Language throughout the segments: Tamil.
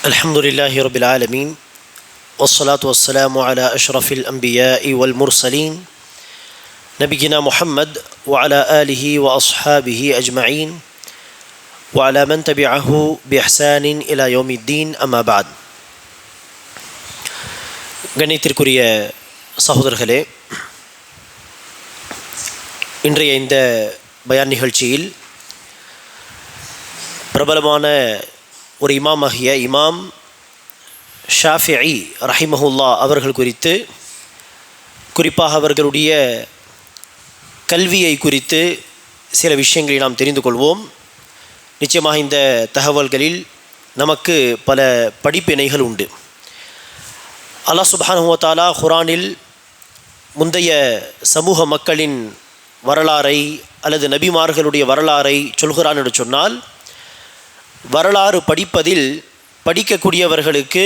الحمد لله رب العالمين والصلاة والسلام على أشرف الأنبياء والمرسلين نبينا محمد وعلى آله وأصحابه أجمعين وعلى من تبعه بإحسان إلى يوم الدين أما بعد. கண்ணியத்திற்குரிய சகோதரர்களே, இன்றைய இந்த பயான் நிகழ்ச்சியில் பிரபலமான ஒரு இமாமாகிய இமாம் ஷாஃபிஈ ரஹிமஹுல்லா அவர்கள் குறித்து, குறிப்பாக அவர்களுடைய கல்வியை குறித்து சில விஷயங்களை நாம் தெரிந்து கொள்வோம். நிச்சயமாக இந்த தகவல்களில் நமக்கு பல படிப்பினைகள் உண்டு. அல்லாஹ் சுப்ஹானஹு வ தஆலா குர்ஆனில் முந்தைய சமூக மக்களின் வரலாறை அல்லது நபிமார்களுடைய வரலாறை சொல்கிறான் என்று சொன்னால், வரலாறு படிப்பதில் படிக்கக்கூடியவர்களுக்கு,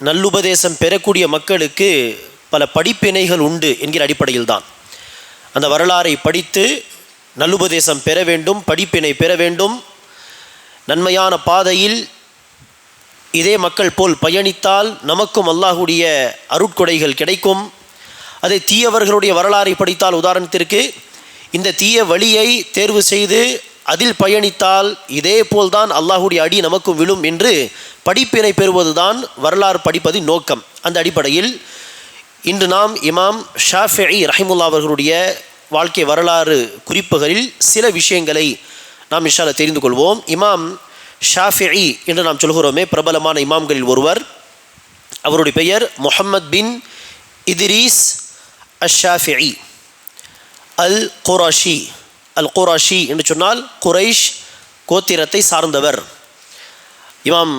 நல்லுபதேசம் பெறக்கூடிய மக்களுக்கு பல படிப்பினைகள் உண்டு என்கிற அடிப்படையில் தான் அந்த வரலாறை படித்து நல்லுபதேசம் பெற வேண்டும், படிப்பினை பெற வேண்டும். நன்மையான பாதையில் இதே மக்கள் போல் பயணித்தால் நமக்கும் அல்லாஹுடைய அருட்கொடைகள் கிடைக்கும். அதை தீயவர்களுடைய வரலாறை படித்தால், உதாரணத்திற்கு இந்த தீய வழியை தேர்வு செய்து அதில் பயணித்தால் இதே போல்தான் அல்லாஹுடைய அடி நமக்கும் விழும் என்று படிப்பினை பெறுவது தான் வரலாறு படிப்பதின் நோக்கம். அந்த அடிப்படையில் இன்று நாம் இமாம் ஷாஃபிஈ ரஹிமுல்லா அவர்களுடைய வாழ்க்கை வரலாறு குறிப்புகளில் சில விஷயங்களை நாம் இன்ஷா அல்லாஹ் தெரிந்து கொள்வோம். இமாம் ஷாஃபிஈ என்று நாம் சொல்கிறோமே, பிரபலமான இமாம்களில் ஒருவர். அவருடைய பெயர் முஹம்மத் பின் இத்ரீஸ் அஷ்-ஷாஃபிஈ அல் குராஷி. அல் குராஷி என்று சொன்னால் குரைஷ் கோத்திரத்தை சார்ந்தவர். இமாம்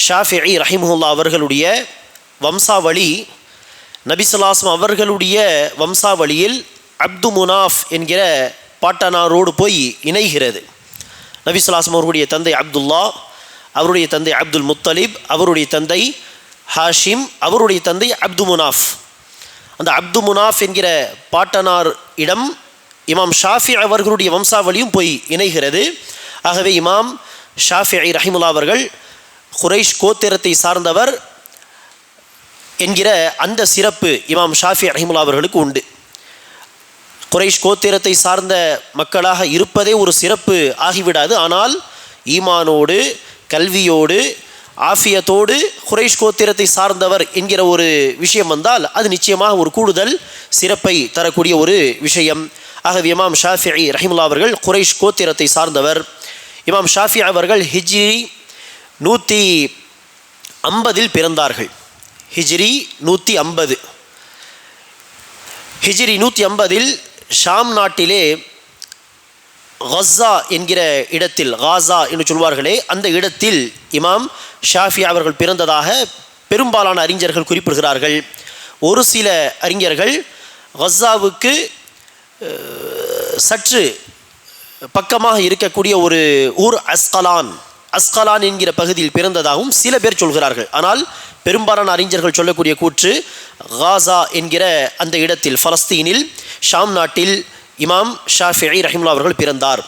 ஷாஃபிஈ ரஹிமஹுல்லா அவர்களுடைய வம்சாவளி நபி ஸல்லல்லாஹு அலைஹி வஸல்லம் அவர்களுடைய வம்சாவளியில் அப்து முனாஃப் என்கிற பாட்டனாரோடு போய் இணைகிறது. நபி ஸல்லல்லாஹு அலைஹி வஸல்லம் அவருடைய தந்தை அப்துல்லா, அவருடைய தந்தை அப்துல் முத்தலிப், அவருடைய தந்தை ஹாஷிம், அவருடைய தந்தை அப்து முனாஃப். அந்த அப்து முனாஃப் என்கிற பாட்டனார் இடம் இமாம் ஷாஃபிஈ அவர்களுடைய வம்சாவளியும் போய் இணைகிறது. ஆகவே இமாம் ஷாஃபிஈ ரஹிமுல்லா அவர்கள் குரைஷ் கோத்திரத்தை சார்ந்தவர் என்கிற அந்த சிறப்பு இமாம் ஷாஃபிஈ ரஹிமுல்லா அவர்களுக்கு உண்டு. குரைஷ் கோத்திரத்தை சார்ந்த மக்களாக இருப்பதே ஒரு சிறப்பு ஆகிவிடாது. ஆனால் ஈமானோடு, கல்வியோடு, ஆஃபியத்தோடு குரைஷ் கோத்திரத்தை சார்ந்தவர் என்கிற ஒரு விஷயம் வந்தால் அது நிச்சயமாக ஒரு கூடுதல் சிறப்பை தரக்கூடிய ஒரு விஷயம். ஆகவே இமாம் ஷாஃபிஈ ரஹிமுல்லா அவர்கள் குரைஷ் கோத்திரத்தை சார்ந்தவர். இமாம் ஷாஃபிஈ அவர்கள் ஹிஜ்ரி 150 பிறந்தார்கள். ஹிஜ்ரி 150. ஹிஜ்ரி 150 ஷாம் நாட்டிலே கஸா என்கிற இடத்தில், காசா என்று சொல்வார்களே, அந்த இடத்தில் இமாம் ஷாஃபிஈ அவர்கள் பிறந்ததாக பெரும்பாலான அறிஞர்கள் குறிப்பிடுகிறார்கள். ஒரு சில அறிஞர்கள் கஸாவுக்கு சற்று பக்கமாக இருக்கக்கூடிய ஒரு ஊர் அஸ்கலான் என்கிற பகுதியில் பிறந்ததாகவும் சில பேர் சொல்கிறார்கள். ஆனால் பெரும்பாலான அறிஞர்கள் சொல்லக்கூடிய கூற்று காசா என்கிற அந்த இடத்தில், பலஸ்தீனில், ஷாம் நாட்டில் இமாம் ஷாஃபிஈ ரஹிமுல்லா அவர்கள் பிறந்தார்.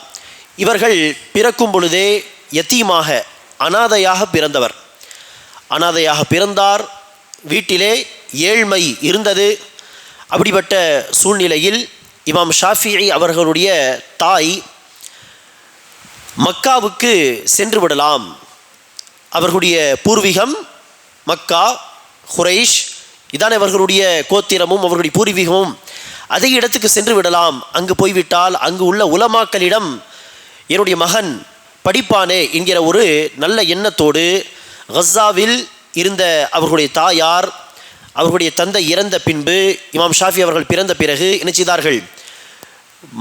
இவர்கள் பிறக்கும் பொழுதே யத்தீமாக, அனாதையாக பிறந்தவர். அனாதையாக பிறந்தார். வீட்டிலே ஏழ்மை இருந்தது. அப்படிப்பட்ட சூழ்நிலையில் இமாம் ஷாஃபிஈ அவர்களுடைய தாய் மக்காவுக்கு சென்று விடலாம், அவர்களுடைய பூர்வீகம் மக்கா, குரைஷ், இதான் அவர்களுடைய கோத்திரமும் அவர்களுடைய பூர்வீகமும், அதே இடத்துக்கு சென்று விடலாம். அங்கு போய்விட்டால் அங்கு உள்ள உலமாக்களிடம் என்னுடைய மகன் படிப்பானே என்கிற ஒரு நல்ல எண்ணத்தோடு கஸாவில் இருந்த அவர்களுடைய தாயார், அவர்களுடைய தந்தை இறந்த பின்பு இமாம் ஷாஃபிஈ அவர்கள் பிறந்த பிறகு என்ன செய்தார்கள்?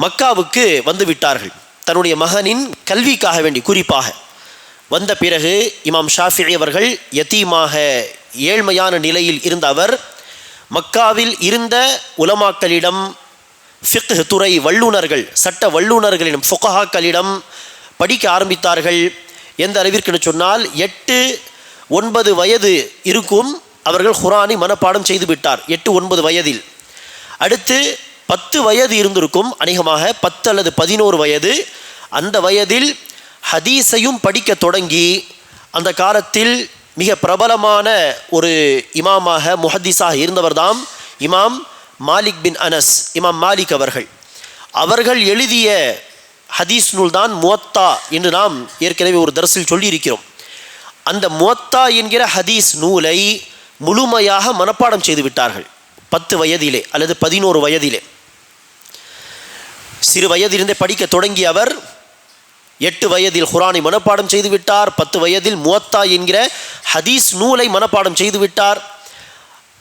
மக்காவுக்கு வந்து விட்டார்கள். தன்னுடைய மகனின் கல்விக்காக வேண்டி குறிப்பாக வந்த பிறகு இமாம் ஷாஃபிஈ அவர்கள் யத்தீமாக, ஏழ்மையான நிலையில் இருந்த அவர் மக்காவில் இருந்த உலமாக்களிடம், ஃபிக்ஹ் துறை வல்லுநர்கள், சட்ட வல்லுநர்களிடம், ஃபுகஹாக்களிடம் படிக்க ஆரம்பித்தார்கள். எந்த அளவிற்கு சொன்னால் 8-9 வயது இருக்கும் அவர்கள் குர்ஆனை மனப்பாடம் செய்து விட்டார். 8-9 வயதில். அடுத்து 10 வயது இருந்திருக்கும், அநேகமாக 10 அல்லது 11 வயது. அந்த வயதில் ஹதீஸையும் படிக்க தொடங்கி, அந்த காலத்தில் மிக பிரபலமான ஒரு இமாமாக முஹத்திஸாக இருந்தவர்தாம் இமாம் மாலிக் பின் அனஸ். இமாம் மாலிக் அவர்கள் எழுதிய ஹதீஸ் நூல் தான் முவத்தா என்று நாம் ஏற்கனவே ஒரு தர்ஸில் சொல்லியிருக்கிறோம். அந்த முவத்தா என்கிற ஹதீஸ் நூலை முழுமையாக மனப்பாடம் செய்து விட்டார்கள் 10 வயதிலே அல்லது 11 வயதிலே. சிறு வயதிலிருந்தே படிக்க தொடங்கிய அவர் 8 வயதில் குர்ஆனை மனப்பாடம் செய்து விட்டார். 10 வயதில் முவத்தா என்கிற ஹதீஸ் நூலை மனப்பாடம் செய்து விட்டார்.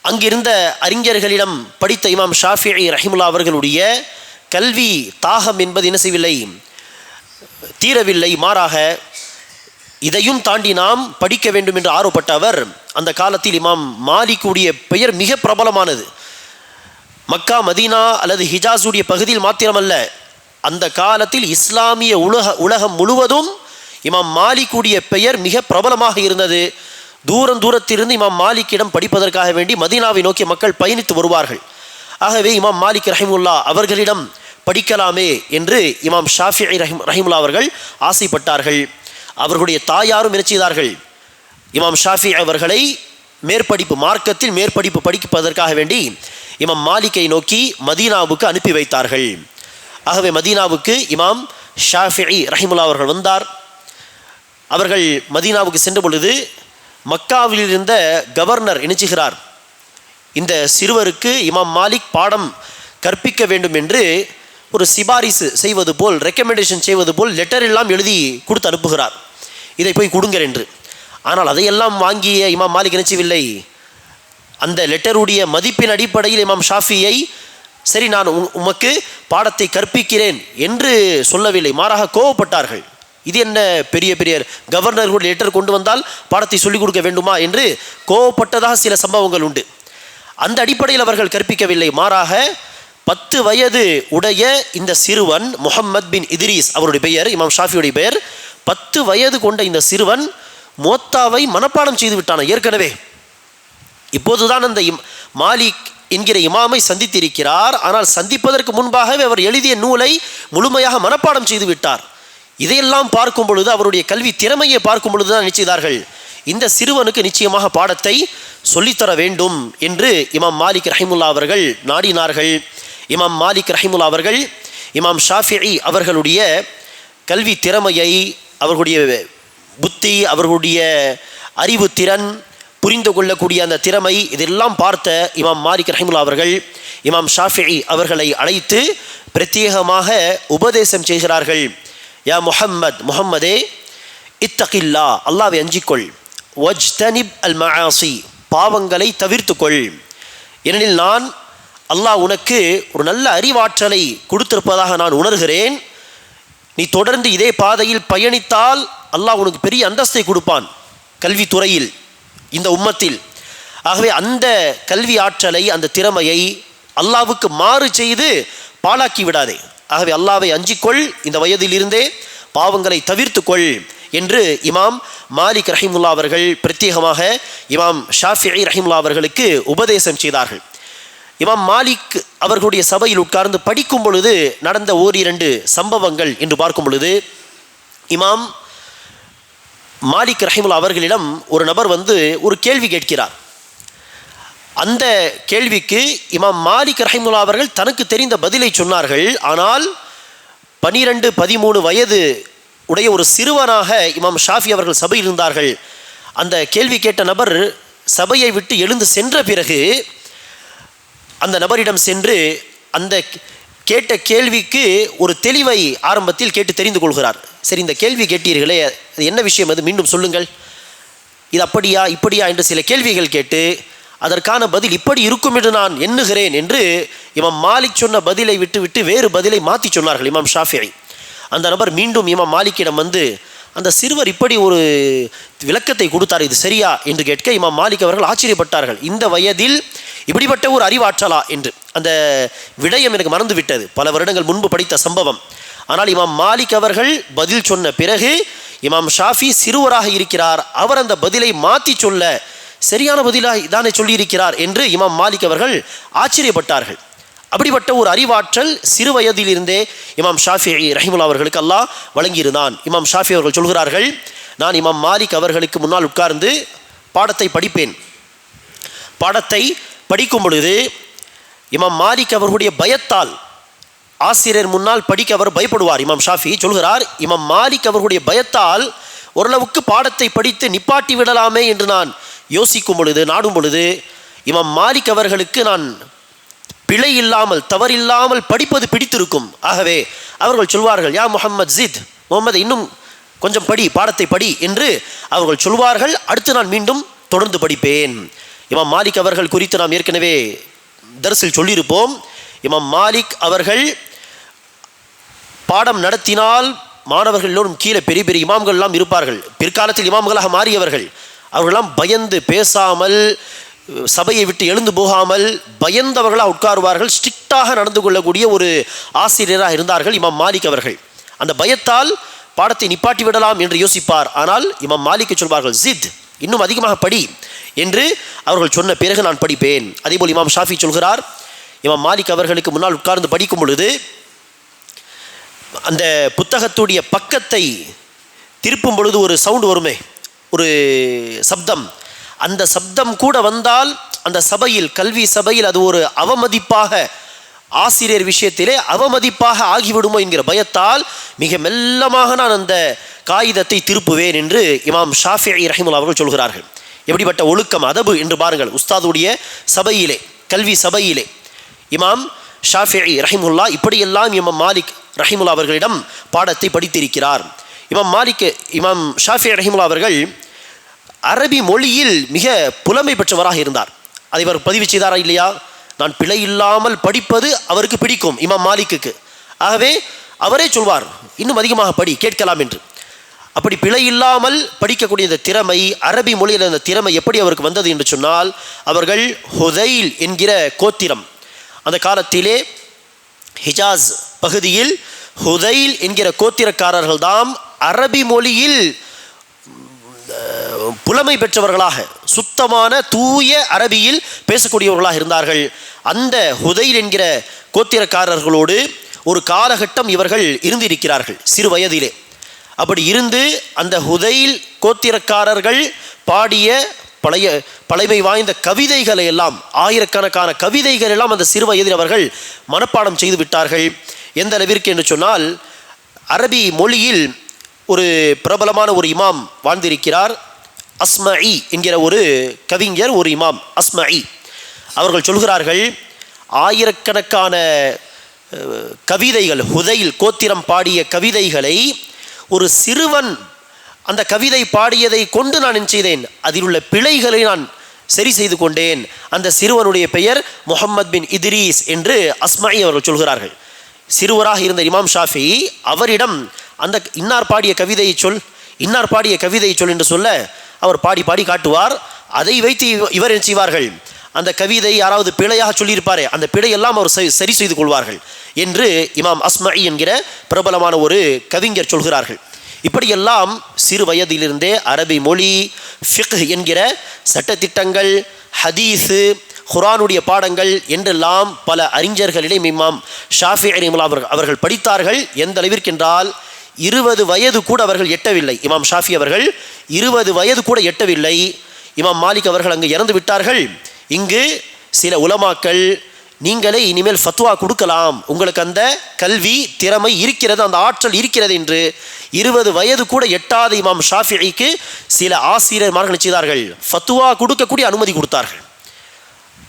அங்கிருந்த அறிஞர்களிடம் படித்த இமாம் ஷாஃபிஈ ரஹிமுல்லா அவர்களுடைய கல்வி தாகம் என்பது என்ன செய்யவில்லை, தீரவில்லை. மாறாக இதையும் தாண்டி நாம் படிக்க வேண்டும் என்று ஆர்வப்பட்ட அவர் அந்த காலத்தில் இமாம் மாலிக்குடைய பெயர் மிக பிரபலமானது. மக்கா மதீனா அல்லது ஹிஜாஸுடைய பகுதியில் மாத்திரமல்ல, அந்த காலத்தில் இஸ்லாமிய உலகம் முழுவதும் இமாம் மாலிக்குடைய பெயர் மிக பிரபலமாக இருந்தது. தூரத்திலிருந்து இமாம் மாலிக்கிடம் படிப்பதற்காக வேண்டி மதீனாவை நோக்கி மக்கள் பயணித்து வருவார்கள். ஆகவே இமாம் மாலிக் ரஹிமுல்லா அவர்களிடம் படிக்கலாமே என்று இமாம் ஷாஃபிஈ ரஹிமுல்லா அவர்கள் ஆசைப்பட்டார்கள். அவர்களுடைய தாயாரும் என்ன செய்தார்கள், இமாம் ஷாஃபிஈ அவர்களை மேற்படிப்பு மார்க்கத்தில் மேற்படிப்பு படிப்பதற்காக வேண்டி இமாம் மாலிக்கை நோக்கி மதீனாவுக்கு அனுப்பி வைத்தார்கள். ஆகவே மதீனாவுக்கு இமாம் ஷாஃபிஈ ரஹிமுல்லா அவர்கள் வந்தார். அவர்கள் மதீனாவுக்கு சென்ற பொழுது மக்காவில் இருந்த கவர்னர் நினைச்சுகிறார், இந்த சிறுவருக்கு இமாம் மாலிக் பாடம் கற்பிக்க வேண்டும் என்று ஒரு சிபாரிசு செய்வது போல், ரெக்கமெண்டேஷன் செய்வது போல் லெட்டர் எல்லாம் எழுதி கொடுத்து அனுப்புகிறார், இதை போய் கொடுங்கள் என்று. ஆனால் அதையெல்லாம் வாங்கிய இமாம் மாலிக் நினைச்சவில்லை. அந்த லெட்டருடைய மதிப்பின் அடிப்படையில் இமாம் ஷாஃபியை சரி நான் உமக்கு பாடத்தை கற்பிக்கிறேன் என்று சொல்லவில்லை. மாறாக கோவப்பட்டார்கள். இது என்ன பெரிய கவர்னர்களுடைய லெட்டர் கொண்டு வந்தால் பாடத்தை சொல்லிக் கொடுக்க வேண்டுமா என்று கோவப்பட்டதாக சில சம்பவங்கள் உண்டு. அந்த அடிப்படையில் அவர்கள் கற்பிக்கவில்லை. மாறாக 10 வயது உடைய இந்த சிறுவன் முஹம்மத் பின் இத்ரீஸ் அவருடைய பெயர், இமாம் ஷாஃபியுடைய பெயர். 10 வயது கொண்ட இந்த சிறுவன் முவத்தாவை மனப்பாடம் செய்து விட்டான் ஏற்கனவே. இப்போதுதான் அந்த மாலிக் என்கிற இமாமை சந்தித்திருக்கிறார். ஆனால் சந்திப்பதற்கு முன்பாகவே அவர் எழுதிய நூலை முழுமையாக மனப்பாடம் செய்து விட்டார். இதையெல்லாம் பார்க்கும் பொழுது, அவருடைய கல்வி திறமையை பார்க்கும் பொழுது தான் நினைச்சார்கள், இந்த சிறுவனுக்கு நிச்சயமாக பாடத்தை சொல்லித்தர வேண்டும் என்று இமாம் மாலிக் ரஹிமுல்லா அவர்கள் நாடினார்கள். இமாம் மாலிக் ரஹிமுல்லா அவர்கள் இமாம் ஷாஃபிஈ அவர்களுடைய கல்வி திறமையை, அவர்களுடைய புத்தி, அவர்களுடைய அறிவு திறன், புரிந்து கொள்ளக்கூடிய அந்த திறமை, இதெல்லாம் பார்த்த இமாம் மாலிக் ரஹிமுல்லா அவர்கள் இமாம் ஷாஃபிஈ அவர்களை அழைத்து பிரத்யேகமாக உபதேசம் செய்கிறார்கள். யா முஹம்மதே இத்தகில்லா, அல்லாஹ்வை அஞ்சிக்கொள், வஜ்தனிப் அல் மஆசி, பாவங்களை தவிர்த்துக்கொள். ஏனெனில் நான் அல்லாஹ் உனக்கு ஒரு நல்ல அறிவாற்றலை கொடுத்திருப்பதாக நான் உணர்கிறேன். நீ தொடர்ந்து இதே பாதையில் பயணித்தால் அல்லாஹ் உனக்கு பெரிய அந்தஸ்தை கொடுப்பான் கல்வித்துறையில் இந்த உம்மத்தில். ஆகவே அந்த கல்வி ஆற்றலை, அந்த திறமையை அல்லாஹ்வுக்கு மாறு செய்து பாழாக்கி விடாதே. ஆகவே அல்லாஹ்வை அஞ்சிக்கொள், இந்த வயதிலிருந்தே பாவங்களை தவிர்த்துக்கொள் என்று இமாம் மாலிக் ரஹிமுல்லா அவர்கள் பிரத்யேகமாக இமாம் ஷாஃபிஈ ரஹிமுல்லா அவர்களுக்கு உபதேசம் செய்தார்கள். இமாம் மாலிக் அவர்களுடைய சபையில் உட்கார்ந்து படிக்கும் பொழுது நடந்த 1-2 சம்பவங்கள் என்று பார்க்கும் பொழுது, இமாம் மாலிக் ரஹிமுல்லா அவர்களிடம் ஒரு நபர் வந்து ஒரு கேள்வி கேட்கிறார். அந்த கேள்விக்கு இமாம் மாலிக் ரஹிமுல்லா அவர்கள் தனக்கு தெரிந்த பதிலை சொன்னார்கள். ஆனால் 12-13 வயது உடைய ஒரு சிறுவனாக இமாம் ஷாஃபி அவர்கள் சபையில் இருந்தார்கள். அந்த கேள்வி கேட்ட நபர் சபையை விட்டு எழுந்து சென்ற பிறகு அந்த நபரிடம் சென்று அந்த கேட்ட கேள்விக்கு ஒரு தெளிவை ஆரம்பத்தில் கேட்டு தெரிந்து கொள்கிறார். சரி, இந்த கேள்வி கேட்டீர்களே, அது என்ன விஷயம், அது மீண்டும் சொல்லுங்கள், இது அப்படியா இப்படியா என்று சில கேள்விகள் கேட்டு அதற்கான பதில் இப்படி இருக்கும் என்று நான் எண்ணுகிறேன் என்று இமாம் மாலிக் சொன்ன பதிலை விட்டு வேறு பதிலை மாற்றி சொன்னார்கள் இமாம் ஷாஃபிஈ. அந்த நபர் மீண்டும் இமாம் மாலிக்கிடம் வந்து அந்த சிறுவர் இப்படி ஒரு விளக்கத்தை கொடுத்தார், இது சரியா என்று கேட்க இமாம் மாலிக் அவர்கள் ஆச்சரியப்பட்டார்கள். இந்த வயதில் இப்படிப்பட்ட ஒரு அறிவாற்றலா என்று. அந்த விடயம் எனக்கு மறந்து விட்டது, பல வருடங்கள் முன்பு படித்த சம்பவம். ஆனால் இமாம் மாலிக் அவர்கள் பதில் சொன்ன பிறகு இமாம் ஷாஃபி சிறுவராக இருக்கிறார், அவர் அந்த பதிலை மாற்றி சொல்ல சரியான பதிலாக தானே சொல்லியிருக்கிறார் என்று இமாம் மாலிக் அவர்கள் ஆச்சரியப்பட்டார்கள். அப்படிப்பட்ட ஒரு அறிவாற்றல் சிறு வயதிலிருந்தே இமாம் ஷாஃபிஈ ரஹிமுல்லா அவர்களுக்கு அல்லாஹ் வழங்கியிருந்தான். இமாம் ஷாஃபி அவர்கள் சொல்கிறார்கள், நான் இமாம் மாலிக் அவர்களுக்கு முன்னால் உட்கார்ந்து பாடத்தை படிப்பேன். பாடத்தை படிக்கும் பொழுது இமாம் மாலிக் அவர்களுடைய பயத்தால் ஆசிரியர் முன்னால் படிக்க அவர் பயப்படுவார். இமாம் ஷாஃபி சொல்கிறார், இமாம் மாலிக் அவர்களுடைய பயத்தால் ஓரளவுக்கு பாடத்தை படித்து நிப்பாட்டி விடலாமே என்று நான் யோசிக்கும் பொழுது, நாடும் பொழுது, இமாம் மாலிக் அவர்களுக்கு நான் பிழை இல்லாமல் தவறில்லாமல் படிப்பது பிடித்திருக்கும். ஆகவே அவர்கள் சொல்வார்கள், யா முஹம்மத் ஜித், முகமது இன்னும் கொஞ்சம் படி, பாடத்தை படி என்று அவர்கள் சொல்வார்கள். அடுத்து நான் மீண்டும் தொடர்ந்து படிப்பேன். இமாம் மாலிக் அவர்கள் குறித்து நாம் ஏற்கனவே தர்ஸில் சொல்லியிருப்போம். இமாம் மாலிக் அவர்கள் பாடம் நடத்தினால் மாணவர்கள் எல்லோரும் கீழே பெரிய பெரிய இமாம்கள் எல்லாம் இருப்பார்கள். பிற்காலத்தில் இமாம்களாக மாறியவர்கள். அவர்களெல்லாம் பயந்து பேசாமல், சபையை விட்டு எழுந்து போகாமல் பயந்தவர்களாக உட்காருவார்கள். ஸ்ட்ரிக்டாக நடந்து கொள்ளக்கூடிய ஒரு ஆசிரியராக இருந்தார்கள் இமாம் மாலிக் அவர்கள். அந்த பயத்தால் பாடத்தை நிப்பாட்டி விடலாம் என்று யோசிப்பார். ஆனால் இமாம் மாலிக்கு சொல்வார்கள், ஜித், இன்னும் அதிகமாக படி என்று அவர்கள் சொன்ன பிறகு நான் படிப்பேன். அதேபோல் இமாம் ஷாஃபி சொல்கிறார், இமாம் மாலிக் அவர்களுக்கு முன்னால் உட்கார்ந்து படிக்கும் பொழுது அந்த புத்தகத்துடைய பக்கத்தை திருப்பும் பொழுது ஒரு சவுண்டு வருமே, ஒரு சப்தம். அந்த சப்தம் கூட வந்தால் அந்த சபையில், கல்வி சபையில் அது ஒரு அவமதிப்பாக, ஆசிரியர் விஷயத்திலே அவமதிப்பாக ஆகிவிடுமோ என்கிற பயத்தால் மிக மெல்லமாக நான் அந்த காகிதத்தை திருப்புவேன் என்று இமாம் ஷாஃபிஈ ரஹிமஹுல்லாஹ் அவர்கள் சொல்கிறார்கள். எப்படிப்பட்ட ஒழுக்கம், அதபு என்று பாருங்கள். உஸ்தாதுடைய சபையிலே, கல்வி சபையிலே இமாம் ஷாஃபிஈ ரஹிமஹுல்லாஹ் இப்படியெல்லாம் இமாம் மாலிக் ரஹிமஹுல்லாஹ் அவர்களிடம் பாடத்தை படித்திருக்கிறார். இமாம் ஷாஃபிஈ ரஹிமஹுல்லாஹ் அவர்கள் அரபி மொழியில் மிக புலமை பெற்றவராக இருந்தார். அதை அவர் பதிவு செய்தாரா இல்லையா? நான் பிழை இல்லாமல் படிப்பது அவருக்கு பிடிக்கும் இமாம் மாலிக்குக்கு. ஆகவே அவரே சொல்வார், இன்னும் அதிகமாக படி, கேட்கலாம் என்று. அப்படி பிழை இல்லாமல் படிக்கக்கூடிய இந்த திறமை, அரபி மொழியில் அந்த திறமை எப்படி அவருக்கு வந்தது என்று சொன்னால், அவர்கள் ஹுதைல் என்கிற கோத்திரம், அந்த காலத்திலே ஹிஜாஸ் பகுதியில் ஹுதைல் என்கிற கோத்திரக்காரர்கள் தாம் அரபி மொழியில் புலமை பெற்றவர்களாக, சுத்தமான தூய அரபியில் பேசக்கூடியவர்களாக இருந்தார்கள். அந்த ஹுதைல் என்கிற கோத்திரக்காரர்களோடு ஒரு காலகட்டம் இவர்கள் இருந்திருக்கிறார்கள் சிறு வயதிலே. அப்படி இருந்து அந்த ஹுதைல் கோத்திரக்காரர்கள் பாடிய பழைமை வாய்ந்த கவிதைகளை எல்லாம், ஆயிரக்கணக்கான கவிதைகள் எல்லாம் அந்த சிறு வயதில் அவர்கள் மனப்பாடம் செய்து விட்டார்கள். எந்த அளவிற்கு என்று சொன்னால், அரபி மொழியில் ஒரு பிரபலமான ஒரு இமாம் வாழ்ந்திருக்கிறார், அஸ்மஇ என்கிற ஒரு கவிஞர், ஒரு இமாம் அஸ்மஇ. அவர்கள் சொல்கிறார்கள், ஆயிரக்கணக்கான கவிதைகள், ஹுதைல் கோத்திரம் பாடிய கவிதைகளை ஒரு சிறுவன் அந்த கவிதை பாடியதை கொண்டு நான் என்ன செய்தேன், அதில் உள்ள பிழைகளை நான் சரி செய்து கொண்டேன். அந்த சிறுவனுடைய பெயர் முஹம்மத் பின் இத்ரீஸ் என்று அஸ்மஇ அவர்கள் சொல்கிறார்கள். சிறுவராக இருந்த இமாம் ஷாஃபி அவரிடம் அந்த இன்னார் பாடிய கவிதையை சொல், இன்னார் பாடிய கவிதையை சொல் என்று சொல்ல அவர் பாடி பாடி காட்டுவார். அதை வைத்து இவர் என்ன செய்வார்கள், அந்த கவிதை யாராவது பிழையாக சொல்லியிருப்பாரே அந்த பிழையெல்லாம் அவர் சரி செய்து கொள்வார்கள் என்று இமாம் அஸ்மஇ என்கிற பிரபலமான ஒரு கவிஞர் சொல்கிறார்கள். இப்படியெல்லாம் சிறு வயதிலிருந்தே அரபி மொழி, ஃபிக்ஹ் என்கிற சட்டத்திட்டங்கள், ஹதீஸு, குர்ஆனுடைய பாடங்கள் என்றெல்லாம் பல அறிஞர்களிடம் இமாம் ஷாஃபிஈ ரஹிமஹுல்லாஹ் அவர்கள் படித்தார்கள். எந்த அளவிற்கு என்றால் 20 வயது கூட அவர்கள் எட்டவில்லை. இமாம் ஷாஃபி அவர்கள் 20 வயது கூட எட்டவில்லை. இமாம் மாலிக் அவர்கள் அங்கு இறந்து விட்டார்கள். இங்கு சில உலமாக்கள், நீங்களே இனிமேல் ஃபத்வா கொடுக்கலாம், உங்களுக்கு அந்த கல்வி திறமை இருக்கிறது, அந்த ஆற்றல் இருக்கிறது என்று 20 வயது கூட எட்டாத இமாம் ஷாஃபிஈக்கு சில ஆசிரியர்மார்கள் செய்தார்கள், ஃபத்வா கொடுக்கக்கூடிய அனுமதி கொடுத்தார்கள்.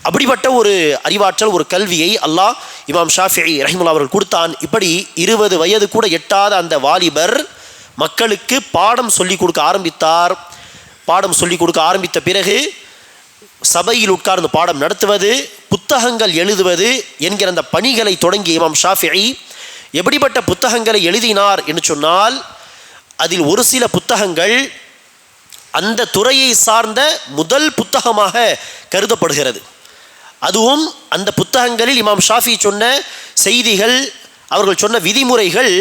அப்படிப்பட்ட ஒரு அறிவாற்றல், ஒரு கல்வியை அல்லாஹ் இமாம் ஷாஃபிஈ ரஹிமஹுல்லாஹ் அவர்கள் கொடுத்தான். இப்படி 20 வயது கூட எட்டாத அந்த வாலிபர் மக்களுக்கு பாடம் சொல்லிக் கொடுக்க ஆரம்பித்தார். பாடம் சொல்லிக் கொடுக்க ஆரம்பித்த பிறகு சபையில் உட்கார்ந்து பாடம் நடத்துவது, புத்தகங்கள் எழுதுவது என்கிற அந்த பணிகளை தொடங்கிய இமாம் ஷாஃபிஈ எப்படிப்பட்ட புத்தகங்களை எழுதினார் என்று சொன்னால், அதில் ஒரு சில புத்தகங்கள் அந்த துறையை சார்ந்த முதல் புத்தகமாக கருதப்படுகிறது. அதுவும் அந்த புத்தகங்களில் இமாம் ஷாஃபி சொன்ன செய்திகள், அவர்கள் சொன்ன விதிமுறைகள்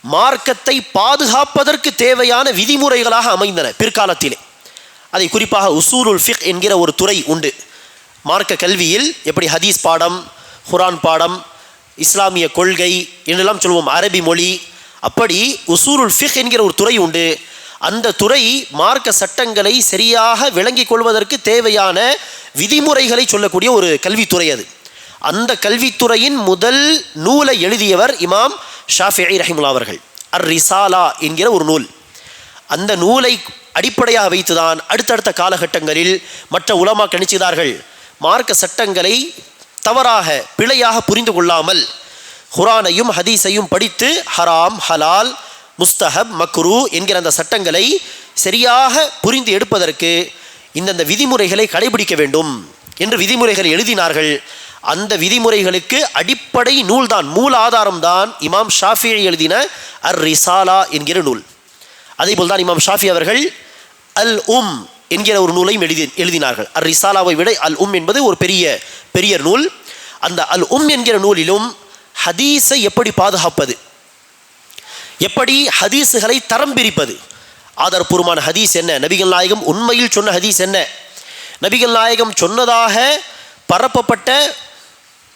மார்க்கத்தை பாதுகாப்பதற்கு தேவையான விதிமுறைகளாக அமைந்தன பிற்காலத்திலே. அதை குறிப்பாக உசூலுல் ஃபிக்ஹ் என்கிற ஒரு துறை உண்டு மார்க்க கல்வியில். எப்படி ஹதீஸ் பாடம், குர்ஆன் பாடம், இஸ்லாமிய கொள்கை என்றெல்லாம் சொல்லுவோம் அரபி மொழி. அப்படி உசூலுல் ஃபிக்ஹ் என்கிற ஒரு துறை உண்டு. அந்த துறை மார்க்க சட்டங்களை சரியாக விளங்கிக் கொள்வதற்கு தேவையான விதிமுறைகளை சொல்லக்கூடிய ஒரு கல்வித்துறை அது. அந்த கல்வித்துறையின் முதல் நூலை எழுதியவர் இமாம் ஷாஃபிஈ ரஹிமஹுல்லாஹ் அவர்கள். அர் ரிசாலா என்கிற ஒரு நூல். அந்த நூலை அடிப்படையாக வைத்துதான் அடுத்தடுத்த காலகட்டங்களில் மற்ற உலமாக்கள் நினைச்சார்கள் மார்க்க சட்டங்களை தவறாக பிழையாக புரிந்து கொள்ளாமல் குர்ஆனையும் ஹதீஸையும் படித்து ஹராம், ஹலால், முஸ்தஹப், மக்ரூ என்கிற அந்த சட்டங்களை சரியாக புரிந்து எடுப்பதற்கு இந்தந்த விதிமுறைகளை கடைபிடிக்க வேண்டும் என்று விதிமுறைகளை எழுதினார்கள். அந்த விதிமுறைகளுக்கு அடிப்படை நூல்தான், மூல ஆதாரம்தான் இமாம் ஷாஃபிஈ எழுதின அர் ரிசாலா என்கிற நூல். அதேபோல் தான் இமாம் ஷாஃபி அவர்கள் அல் என்கிற ஒரு நூலையும் எழுதினார்கள். அர் ரிசாலாவை விட அல் என்பது ஒரு பெரிய நூல். அந்த அல் என்கிற நூலிலும் ஹதீஸை எப்படி பாதுகாப்பது, எப்படி ஹதீஸுகளை தரம் பிரிப்பது, ஆதாரபூர்வமான ஹதீஸ் என்ன, நபிகள் நாயகம் உண்மையில் சொன்ன ஹதீஸ் என்ன, நபிகள் நாயகம் சொன்னதாக பரப்பப்பட்ட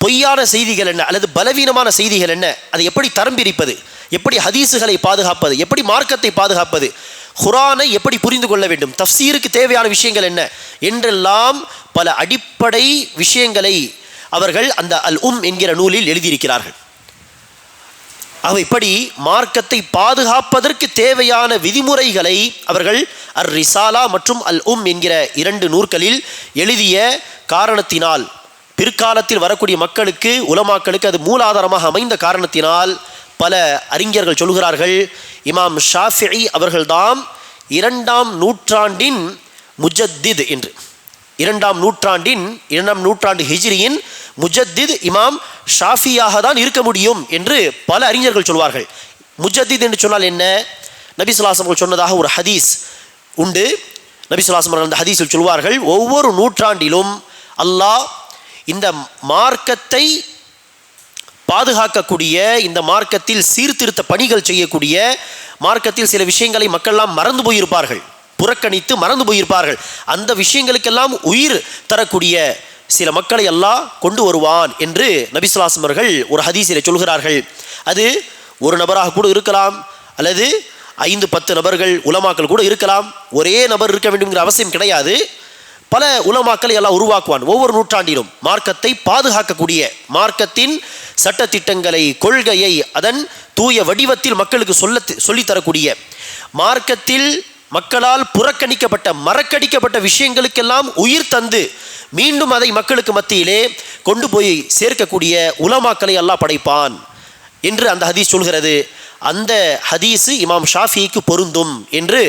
பொய்யான செய்திகள் என்ன அல்லது பலவீனமான செய்திகள் என்ன, அதை எப்படி தரம் பிரிப்பது, எப்படி ஹதீஸுகளை பாதுகாப்பது, எப்படி மார்க்கத்தை பாதுகாப்பது, குர்ஆனை எப்படி புரிந்து கொள்ள வேண்டும், தஃப்சீருக்கு தேவையான விஷயங்கள் என்ன என்றெல்லாம் பல அடிப்படை விஷயங்களை அவர்கள் அந்த அல் என்கிற நூலில் எழுதியிருக்கிறார்கள். இப்படி மார்க்கத்தை பாதுகாப்பதற்கு தேவையான விதிமுறைகளை அவர்கள் அர் ரிசாலா மற்றும் அல் என்கிற 2 நூல்களில் எழுதிய காரணத்தினால் பிற்காலத்தில் வரக்கூடிய மக்களுக்கு, உலமாக்களுக்கு அது மூலாதாரமாக அமைந்த காரணத்தினால் பல அறிஞர்கள் சொல்கிறார்கள் இமாம் ஷாஃபிஈ அவர்கள்தான் 2ஆம் நூற்றாண்டின் முஜத்தித் என்று. 2ஆம் நூற்றாண்டு ஹிஜ்ரியின் முஜத்தித் இமாம் ஷாஃபியாக தான் இருக்க முடியும் என்று பல அறிஞர்கள் சொல்வார்கள். முஜத்தித் என்று சொன்னால் என்ன? நபி ஸல்லல்லாஹு அலைஹி வஸல்லம் சொன்னதாக ஒரு ஹதீஸ் உண்டு. நபி ஸல்லல்லாஹு அலைஹி வஸல்லம் அந்த ஹதீஸில் சொல்வார்கள், ஒவ்வொரு நூற்றாண்டிலும் அல்லாஹ் இந்த மார்க்கத்தை பாதுகாக்கக்கூடிய, இந்த மார்க்கத்தில் சீர்திருத்த பணிகள் செய்யக்கூடிய, மார்க்கத்தில் சில விஷயங்களை மக்கள்லாம் மறந்து போயிருப்பார்கள், புறக்கணித்து மறந்து போயிருப்பார்கள், அந்த விஷயங்களுக்கெல்லாம் உயிர் தரக்கூடிய சில மக்களை அல்லாஹ் கொண்டு வருவான் என்று நபி ஸல்லல்லாஹு அலைஹி வஸல்லம் அவர்கள் ஒரு ஹதீஸிலே சொல்கிறார்கள். அது ஒரு நபராக கூட இருக்கலாம், அல்லது 5-10 நபர்கள் உலமாக்கள் கூட இருக்கலாம். ஒரே நபர் இருக்க வேண்டும்ங்கிற அவசியம் கிடையாது. பல உலமாக்களை எல்லாம் உருவாக்குவான். ஒவ்வொரு நூற்றாண்டிலும் மார்க்கத்தை பாதுகாக்கக்கூடிய, மார்க்கத்தின் சட்டத்திட்டங்களை, கொள்கையை அதன் தூய வடிவத்தில் மக்களுக்கு சொல்லித்தரக்கூடிய, மார்க்கத்தில் மக்களால் புறக்கணிக்கப்பட்ட, மறக்கடிக்கப்பட்ட விஷயங்களுக்கெல்லாம் உயிர் தந்து மீண்டும் அதை மக்களுக்கு மத்தியிலே கொண்டு போய் சேர்க்கக்கூடிய உலமாக்களை அல்லாஹ் படைப்பான் என்று அந்த ஹதீஸ் சொல்கிறது. அந்த ஹதீஸு இமாம் ஷாஃபிக்கு பொருந்தும் என்று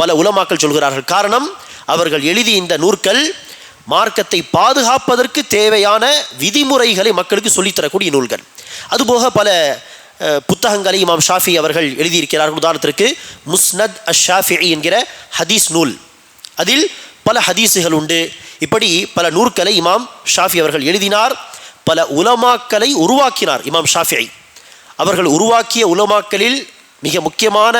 பல உலமாக்கள் சொல்கிறார்கள். காரணம், அவர்கள் எழுதிய இந்த நூற்கள் மார்க்கத்தை பாதுகாப்பதற்கு தேவையான விதிமுறைகளை மக்களுக்கு சொல்லித்தரக்கூடிய நூல்கள். அதுபோக பல புத்தகங்களை இமாம் ஷாஃபி அவர்கள் எழுதியிருக்கிறார்கள். உதாரணத்திற்கு முஸ்னத் அஷ்-ஷாஃபிஈ என்கிற ஹதீஸ் நூல், அதில் பல ஹதீஸுகள் உண்டு. இப்படி பல நூற்களை இமாம் ஷாஃபி அவர்கள் எழுதினார். பல உலமாக்களை உருவாக்கினார் இமாம் ஷாஃபிஈ. அவர்கள் உருவாக்கிய உலமாக்களில் மிக முக்கியமான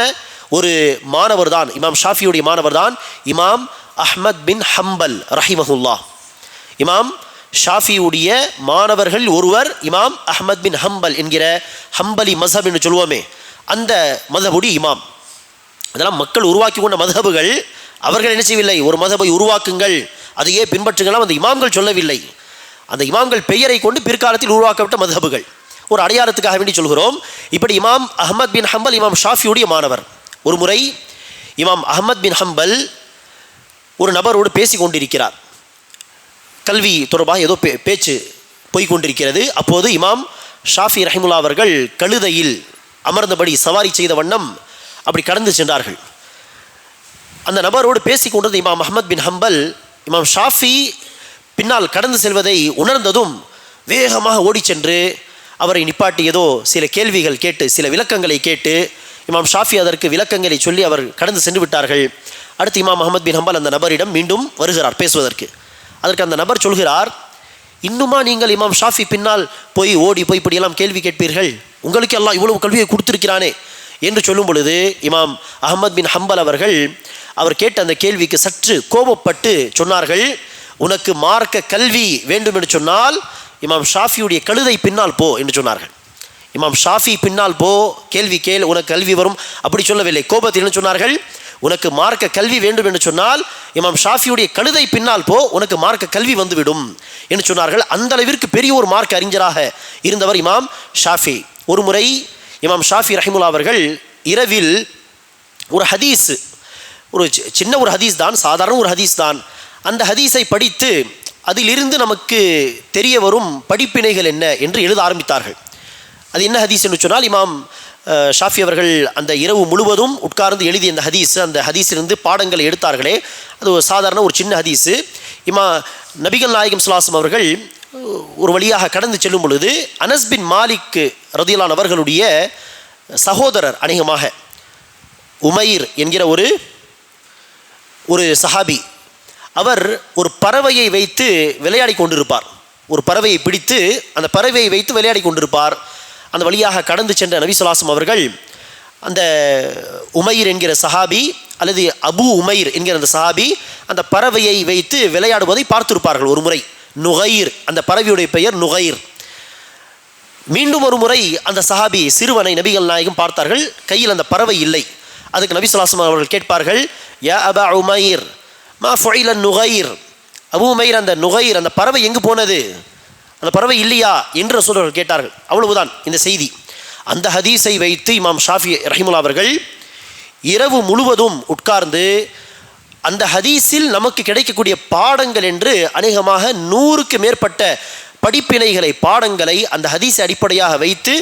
ஒரு மாணவர் தான், இமாம் ஷாஃபியுடைய மாணவர் தான் இமாம் அஹ்மத் பின் ஹம்பல் ரஹிமஹுல்லாஹ். இமாம் ஷாஃபியுடைய மாணவர்கள் ஒருவர் இமாம் அஹ்மத் பின் ஹம்பல் என்கிற ஹம்பலி மஸ்ஹப் என்று சொல்லுவோமே, அந்த மஸ்ஹபுடைய இமாம். அதெல்லாம் மக்கள் உருவாக்கி கொண்ட மஸ்ஹபுகள். அவர்கள் என்ன செய்யவில்லை, ஒரு மஸ்ஹபை உருவாக்குங்கள், அதையே பின்பற்றுங்களாம் அந்த இமாம்கள் சொல்லவில்லை. அந்த இமாம்கள் பெயரை கொண்டு பிற்காலத்தில் உருவாக்கப்பட்ட மஸ்ஹபுகள், ஒரு அடையாளத்துக்காக வேண்டி சொல்கிறோம். இப்படி இமாம் அஹ்மத் பின் ஹம்பல் இமாம் ஷாஃபியுடைய மாணவர். ஒரு முறை இமாம் அஹ்மத் பின் ஹம்பல் ஒரு நபரோடு பேசி கொண்டிருக்கிறார். கல்வி தொடர்பாக ஏதோ பேச்சு போய்கொண்டிருக்கிறது. அப்போது இமாம் ஷாஃபி ரஹிமுல்லாஹ் அவர்கள் கழுதையில் அமர்ந்தபடி சவாரி செய்த வண்ணம் அப்படி கடந்து சென்றார்கள். அந்த நபரோடு பேசி கொண்டது இமாம் அஹ்மத் பின் ஹம்பல் இமாம் ஷாஃபி பின்னால் கடந்து செல்வதை உணர்ந்ததும் வேகமாக ஓடி சென்று அவரை நிப்பாட்டி ஏதோ சில கேள்விகள் கேட்டு, சில விளக்கங்களை கேட்டு, இமாம் ஷாஃபி அதற்கு விளக்கங்களை சொல்லி அவர் கடந்து சென்று விட்டார்கள். அடுத்து இமாம் அஹ்மத் பின் ஹம்பல் அந்த நபரிடம் மீண்டும் வருகிறார் பேசுவதற்கு. அதற்கு அந்த நபர் சொல்கிறார், இன்னுமா நீங்கள் இமாம் ஷாஃபி பின்னால் போய் ஓடி போய் இப்படியெல்லாம் கேள்வி கேட்பீர்கள், உங்களுக்கு எல்லாம் இவ்வளவு கல்வியை கொடுத்திருக்கிறானே என்று சொல்லும் பொழுது இமாம் அஹ்மத் பின் ஹம்பல் அவர்கள் அவர் கேட்ட அந்த கேள்விக்கு சற்று கோபப்பட்டு சொன்னார்கள், உனக்கு மார்க்க கல்வி வேண்டும் என்று சொன்னால் இமாம் ஷாஃபியுடைய கழுதை பின்னால் போ என்று சொன்னார்கள். இமாம் ஷாஃபி பின்னால் போ, கேள்வி கேள், உனக்கு கல்வி வரும் அப்படி சொல்லவில்லை. கோபத்தில் என்ன சொன்னார்கள்? உனக்கு மார்க்க கல்வி வேண்டும் என்று சொன்னால் இமாம் ஷாஃபியுடைய கழுதை பின்னால் போ, உனக்கு மார்க்க கல்வி வந்துவிடும் என்று சொன்னார்கள். அந்த அளவிற்கு பெரிய ஒரு மார்க்க அறிஞராக இருந்தவர் இமாம் ஷாஃபி. ஒரு முறை இமாம் ஷாஃபி ரஹிமுல்லா அவர்கள் இரவில் ஒரு ஹதீஸ், ஒரு சின்ன ஒரு ஹதீஸ் தான், சாதாரண ஒரு ஹதீஸ் தான், அந்த ஹதீஸை படித்து அதிலிருந்து நமக்கு தெரிய வரும் படிப்பினைகள் என்ன என்று எழுத ஆரம்பித்தார்கள். அது என்ன ஹதீஸ் என்று சொன்னால், இமாம் ஷாஃபி அவர்கள் அந்த இரவு முழுவதும் உட்கார்ந்து எழுதிய அந்த ஹதீஸ், அந்த ஹதீஸிலிருந்து பாடங்களை எடுத்தார்களே, அது ஒரு சாதாரண ஒரு சின்ன ஹதீஸு. நபிகள் நாயகம் ஸல்லல்லாஹு அலைஹி வஸல்லம் அவர்கள் ஒரு வழியாக கடந்து செல்லும் பொழுது அனஸ் பின் மாலிக் ரதியல்லாஹு அவர்களுடைய சகோதரர், அநேகமாக உமைர் என்கிற ஒரு சஹாபி, அவர் ஒரு பறவையை வைத்து விளையாடி கொண்டிருப்பார். ஒரு பறவையை பிடித்து அந்த பறவையை வைத்து விளையாடி கொண்டிருப்பார். அந்த வழியாக கடந்து சென்ற நபி ஸல்லல்லாஹு அலைஹி வஸல்லம் அவர்கள் அந்த உமைர் என்கிற சஹாபி அல்லது அபு உமைர் என்கிற அந்த சஹாபி அந்த பறவையை வைத்து விளையாடுவதை பார்த்திருப்பார்கள். ஒரு முறை நுகைர், அந்த பறவையுடைய பெயர் நுகைர். மீண்டும் ஒரு முறை அந்த சஹாபி சிறுவனை நபிகள் நாயகம் பார்த்தார்கள். கையில் அந்த பறவை இல்லை. அதுக்கு நபி ஸல்லல்லாஹு அலைஹி வஸல்லம் அவர்கள் கேட்பார்கள், யா அபா உமைர் மா ஃபுஇல நுகைர், அபு உமைர், அந்த நுகைர், அந்த பறவை எங்கு போனது, அந்த பறவை இல்லையா என்று ரசூலுல்லாஹ் கேட்டார்கள். அவ்வளவுதான் இந்த செய்தி. அந்த ஹதீஸை வைத்து இமாம் ஷாஃபி ரஹிமுல்லா அவர்கள் இரவு முழுவதும் உட்கார்ந்து அந்த ஹதீஸில் நமக்கு கிடைக்கக்கூடிய பாடங்கள் என்று அநேகமாக 100க்கு மேற்பட்ட படிப்பினைகளை, பாடங்களை அந்த ஹதீஸை அடிப்படையாக வைத்து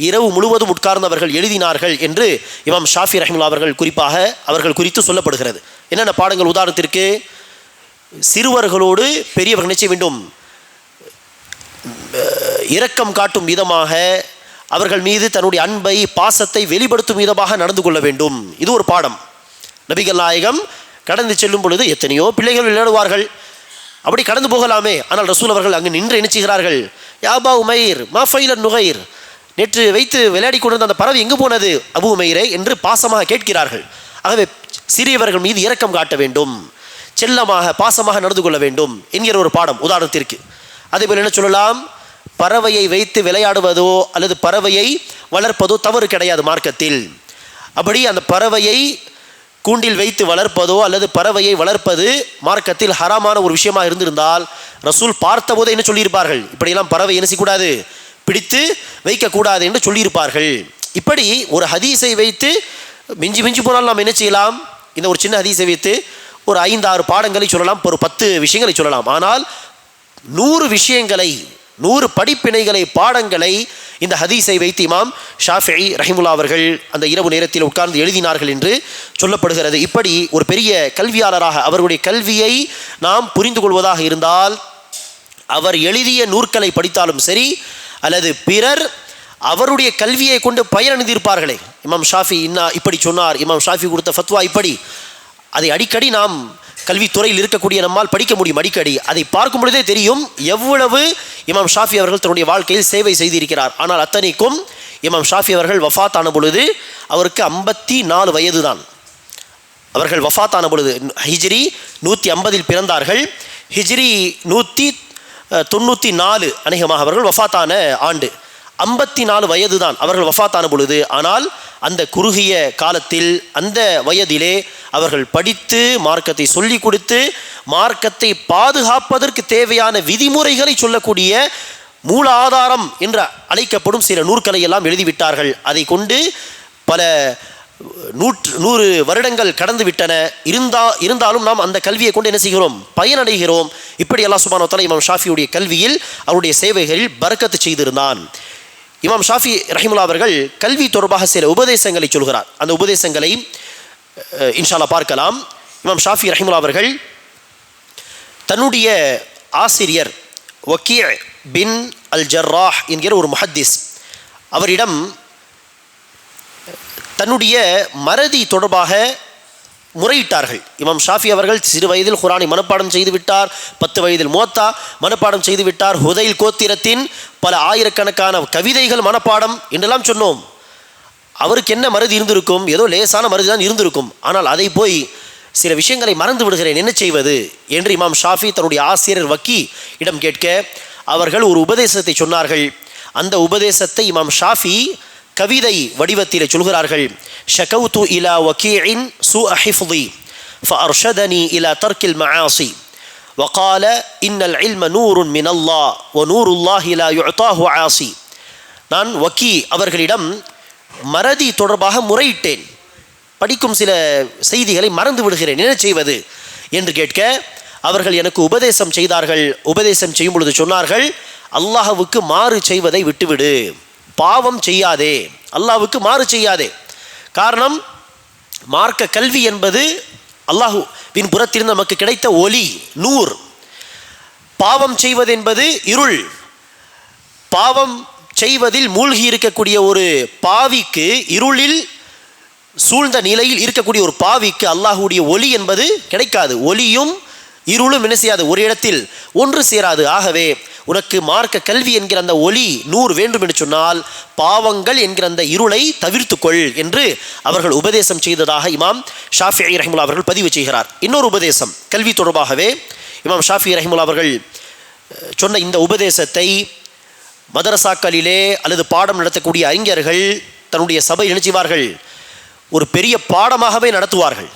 இரவு முழுவதும் உட்கார்ந்தவர்கள் எழுதினார்கள் என்று இமாம் ஷாஃபி ரஹிமுல்லா அவர்கள் குறிப்பாக அவர்கள் குறித்து சொல்லப்படுகிறது. என்னென்ன பாடங்கள்? உதாரணத்திற்கு, சிறுவர்களோடு பெரியவர்கள் நிச்சய வேண்டும் இரக்கம் காட்டும் விதமாக, அவர்கள் மீது தன்னுடைய அன்பை, பாசத்தை வெளிப்படுத்தும் விதமாக நடந்து கொள்ள வேண்டும். இது ஒரு பாடம். நபிகள் நாயகம் கடந்து செல்லும் பொழுது எத்தனையோ பிள்ளைகள் விளையாடுவார்கள், அப்படி கடந்து போகலாமே, ஆனால் ரசூல் அவர்கள் அங்கு நின்று என்ன செய்கிறார்கள்? யாபா உமைர் மா ஃபைல நுகைர், நேற்று வைத்து விளையாடி கொண்டிருந்த அந்த பறவை எங்கு போனது அபு உமைரை என்று பாசமாக கேட்கிறார்கள். ஆகவே சிறியவர்கள் மீது இரக்கம் காட்ட வேண்டும், செல்லமாக பாசமாக நடந்து கொள்ள வேண்டும் என்கிற ஒரு பாடம் உதாரணத்திற்கு. அதேபோல் என்ன சொல்லலாம்? பறவையை வைத்து விளையாடுவதோ அல்லது பறவையை வளர்ப்பதோ தவறு கிடையாது மார்க்கத்தில். அப்படி அந்த பறவையை கூண்டில் வைத்து வளர்ப்பதோ அல்லது பறவையை வளர்ப்பது மார்க்கத்தில் ஹராமான ஒரு விஷயமாக இருந்திருந்தால் ரசூல் பார்த்தபோது என்ன சொல்லியிருப்பார்கள்? இப்படியெல்லாம் பறவை என்ன செய்யக்கூடாது, பிடித்து வைக்கக்கூடாது என்று சொல்லியிருப்பார்கள். இப்படி ஒரு ஹதீஸை வைத்து மிஞ்சி மிஞ்சி போனால் நாம் என்ன செய்யலாம்? இந்த ஒரு சின்ன ஹதீஸை வைத்து ஒரு 5-6 பாடங்களை சொல்லலாம், ஒரு 10 விஷயங்களை சொல்லலாம். ஆனால் 100 விஷயங்களை, 100 படிப்பினைகளை, பாடங்களை இந்த ஹதீஸை வைத்து இமாம் ஷாஃபிஈ ரஹிமுல்லா அவர்கள் அந்த இரவு நேரத்தில் உட்கார்ந்து எழுதினார்கள் என்று சொல்லப்படுகிறது. இப்படி ஒரு பெரிய கல்வியாளராக அவருடைய கல்வியை நாம் புரிந்து கொள்வதாக இருந்தால், அவர் எழுதிய நூற்களை படித்தாலும் சரி அல்லது பிறர் அவருடைய கல்வியை கொண்டு பயனடைந்திருப்பார்களே, இமாம் ஷாஃபி இப்படி சொன்னார், இமாம் ஷாஃபி கொடுத்த ஃபத்வா இப்படி, அதை அடிக்கடி நாம் கல்வித்துறையில் இருக்கக்கூடிய நம்மால் படிக்க முடியும். அடிக்கடி அதை பார்க்கும் பொழுதே தெரியும் எவ்வளவு இமாம் ஷாஃபி அவர்கள் தன்னுடைய வாழ்க்கையில் சேவை செய்திருக்கிறார். ஆனால் அத்தனைக்கும் இமாம் ஷாஃபி அவர்கள் வஃபாத் ஆன பொழுது அவருக்கு 54 வயது தான். அவர்கள் வஃபாத் ஆன பொழுது ஹிஜ்ரி 150 பிறந்தார்கள். ஹிஜ்ரி 194 அநேகமாக அவர்கள் வஃபாத்தான ஆண்டு. 54 வயது தான் அவர்கள் வஃபாத்தான பொழுது. ஆனால் அந்த குறுகிய காலத்தில், அந்த வயதிலே அவர்கள் படித்து மார்க்கத்தை சொல்லிக் கொடுத்து மார்க்கத்தை பாதுகாப்பதற்கு தேவையான விதிமுறைகளை சொல்லக்கூடிய மூல ஆதாரம் என்று அழைக்கப்படும் சில நூற்களை எல்லாம் எழுதிவிட்டார்கள். அதை கொண்டு பல 100 வருடங்கள் கடந்து விட்டன. இருந்தாலும் நாம் அந்த கல்வியை கொண்டு என்ன செய்கிறோம்? பயனடைகிறோம். இப்படி அல்லாஹ் சுப்ஹானஹு வ தஆலா இமாம் ஷாஃபியுடைய கல்வியில் அவருடைய சேவைகளில் பரக்கத்து செய்திருந்தான். இமாம் ஷாஃபி ரஹிமுல்லா அவர்கள் கல்வி தொடர்பாக சில உபதேசங்களை சொல்கிறார். அந்த உபதேசங்களை இன்ஷா அல்லாஹ் பார்க்கலாம். இமாம் ஷாஃபி ரஹிமுல்லா அவர்கள் தன்னுடைய ஆசிரியர் வக்கீ பின் அல் ஜர்ராஹ் என்கிற ஒரு முஹத்திஸ், அவரிடம் தன்னுடைய மறதி தொடர்பாக முறையிட்டார்கள். இமாம் ஷாஃபி அவர்கள் சிறு வயதில் குர்ஆனை மனப்பாடம் செய்து விட்டார், 10 வயதில் முவத்தா மனப்பாடம் செய்து விட்டார், ஹுதைல் கோத்திரத்தின் பல ஆயிரக்கணக்கான கவிதைகள் மனப்பாடம் என்றெல்லாம் சொன்னோம். அவருக்கு என்ன மறதி இருந்திருக்கும்? ஏதோ லேசான மறதி தான் இருந்திருக்கும். ஆனால் அதை போய் சில விஷயங்களை மறந்து விடுகிறேன், என்ன செய்வது என்று இமாம் ஷாஃபி தன்னுடைய ஆசிரியர் வக்கீ இடம் கேட்க அவர்கள் ஒரு உபதேசத்தை சொன்னார்கள். அந்த உபதேசத்தை இமாம் ஷாஃபி கவிதை வடிவத்தில் சொல்கிறார்கள். ஷகவுது இலா வகீஇன் சூஅ ஹிஃப்தி ஃபஅர்ஷதனி இலா தர்கில் மஆசி வகால இன்னல் இல்ம நூருன் மினல்லாஹ் வ நூருல்லாஹி லா யுஅதாஹு ஆசி. நான் வக்கீ அவர்களிடம் மறதி தொடர்பாக முறையிட்டேன். படிக்கும் சில செய்திகளை மறந்து விடுகிறேன், என்ன செய்வது என்று கேட்க அவர்கள் எனக்கு உபதேசம் செய்தார்கள். உபதேசம் செய்யும் பொழுது சொன்னார்கள், அல்லாஹ்வுக்கு மாறு செய்வதை விட்டுவிடு, பாவம் செய்யாதே, அல்லாஹ்வுக்கு மாறு செய்யாதே. காரணம், மார்க்க கல்வி என்பது அல்லாஹ்வின் புறத்திலிருந்து நமக்கு கிடைத்த ஒளி, நூர். பாவம் செய்வது என்பது இருள். பாவம் செய்வதில் மூழ்கி இருக்கக்கூடிய ஒரு பாவிக்கு, இருளில் சூழ்ந்த நிலையில் இருக்கக்கூடிய ஒரு பாவிக்கு அல்லாஹ்வுடைய ஒளி என்பது கிடைக்காது. ஒளியும் இருளும் என்ன செய்யாது, ஒரு இடத்தில் ஒன்று சேராது. ஆகவே உனக்கு மார்க்க கல்வி என்கிற அந்த ஒளி நூறு வேண்டும் என்று சொன்னால் பாவங்கள் என்கிற அந்த இருளை தவிர்த்துக்கொள் என்று அவர்கள் உபதேசம் செய்ததாக இமாம் ஷாஃபிஈ ரஹிமஹுல்லாஹ் அவர்கள் பதிவு செய்கிறார். இன்னொரு உபதேசம் கல்வி தொடர்பாகவே இமாம் ஷாஃபிஈ ரஹிமஹுல்லாஹ் அவர்கள் சொன்ன இந்த உபதேசத்தை மதரசாக்களிலே அல்லது பாடம் நடத்தக்கூடிய அறிஞர்கள் தன்னுடைய சபை நினைச்சுவார்கள், ஒரு பெரிய பாடமாகவே நடத்துவார்கள்.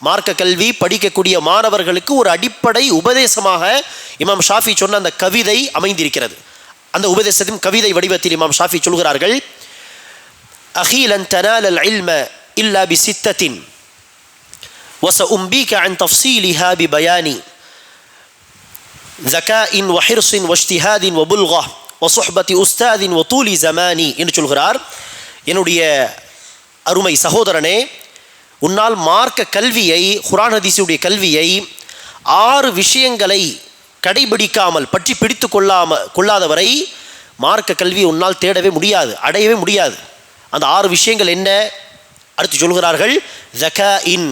மார்க்க கல்வி படிக்கக்கூடிய மாணவர்களுக்கு ஒரு அடிப்படை உபதேசமாக இமாம் ஷாஃபி சொன்ன அந்த கவிதை அமைந்திருக்கிறது. அந்த உபதேசத்தின் கவிதை வடிவத்தில் இமாம் ஷாஃபி சொல்கிறார்கள், அஹீலன் தனாலல் இல்ம இல்லா பி சித்தத்தின் வஸஉம்பீக அன் தஃப்ஸீலிஹா பி பயானி ஸகாஇன் வ ஹிர்ஸின் வ இஜ்திஹாதின் வ புல்கா வ ஸுஹ்பத்தி உஸ்தாதின் வ தூலி ஸமானி என்று சொல்கிறார். என்னுடைய அருமை சகோதரனே, உன்னால் மார்க்க கல்வியை, குர்ஆன் ஹதீஸுடைய கல்வியை 6 விஷயங்களை கடைபிடிக்காமல் பற்றி பிடித்து கொள்ளாதவரை மார்க்க கல்வி உன்னால் தேடவே முடியாது, அடையவே முடியாது. அந்த 6 விஷயங்கள் என்ன? அடுத்து சொல்கிறார்கள், ஸகாஇன்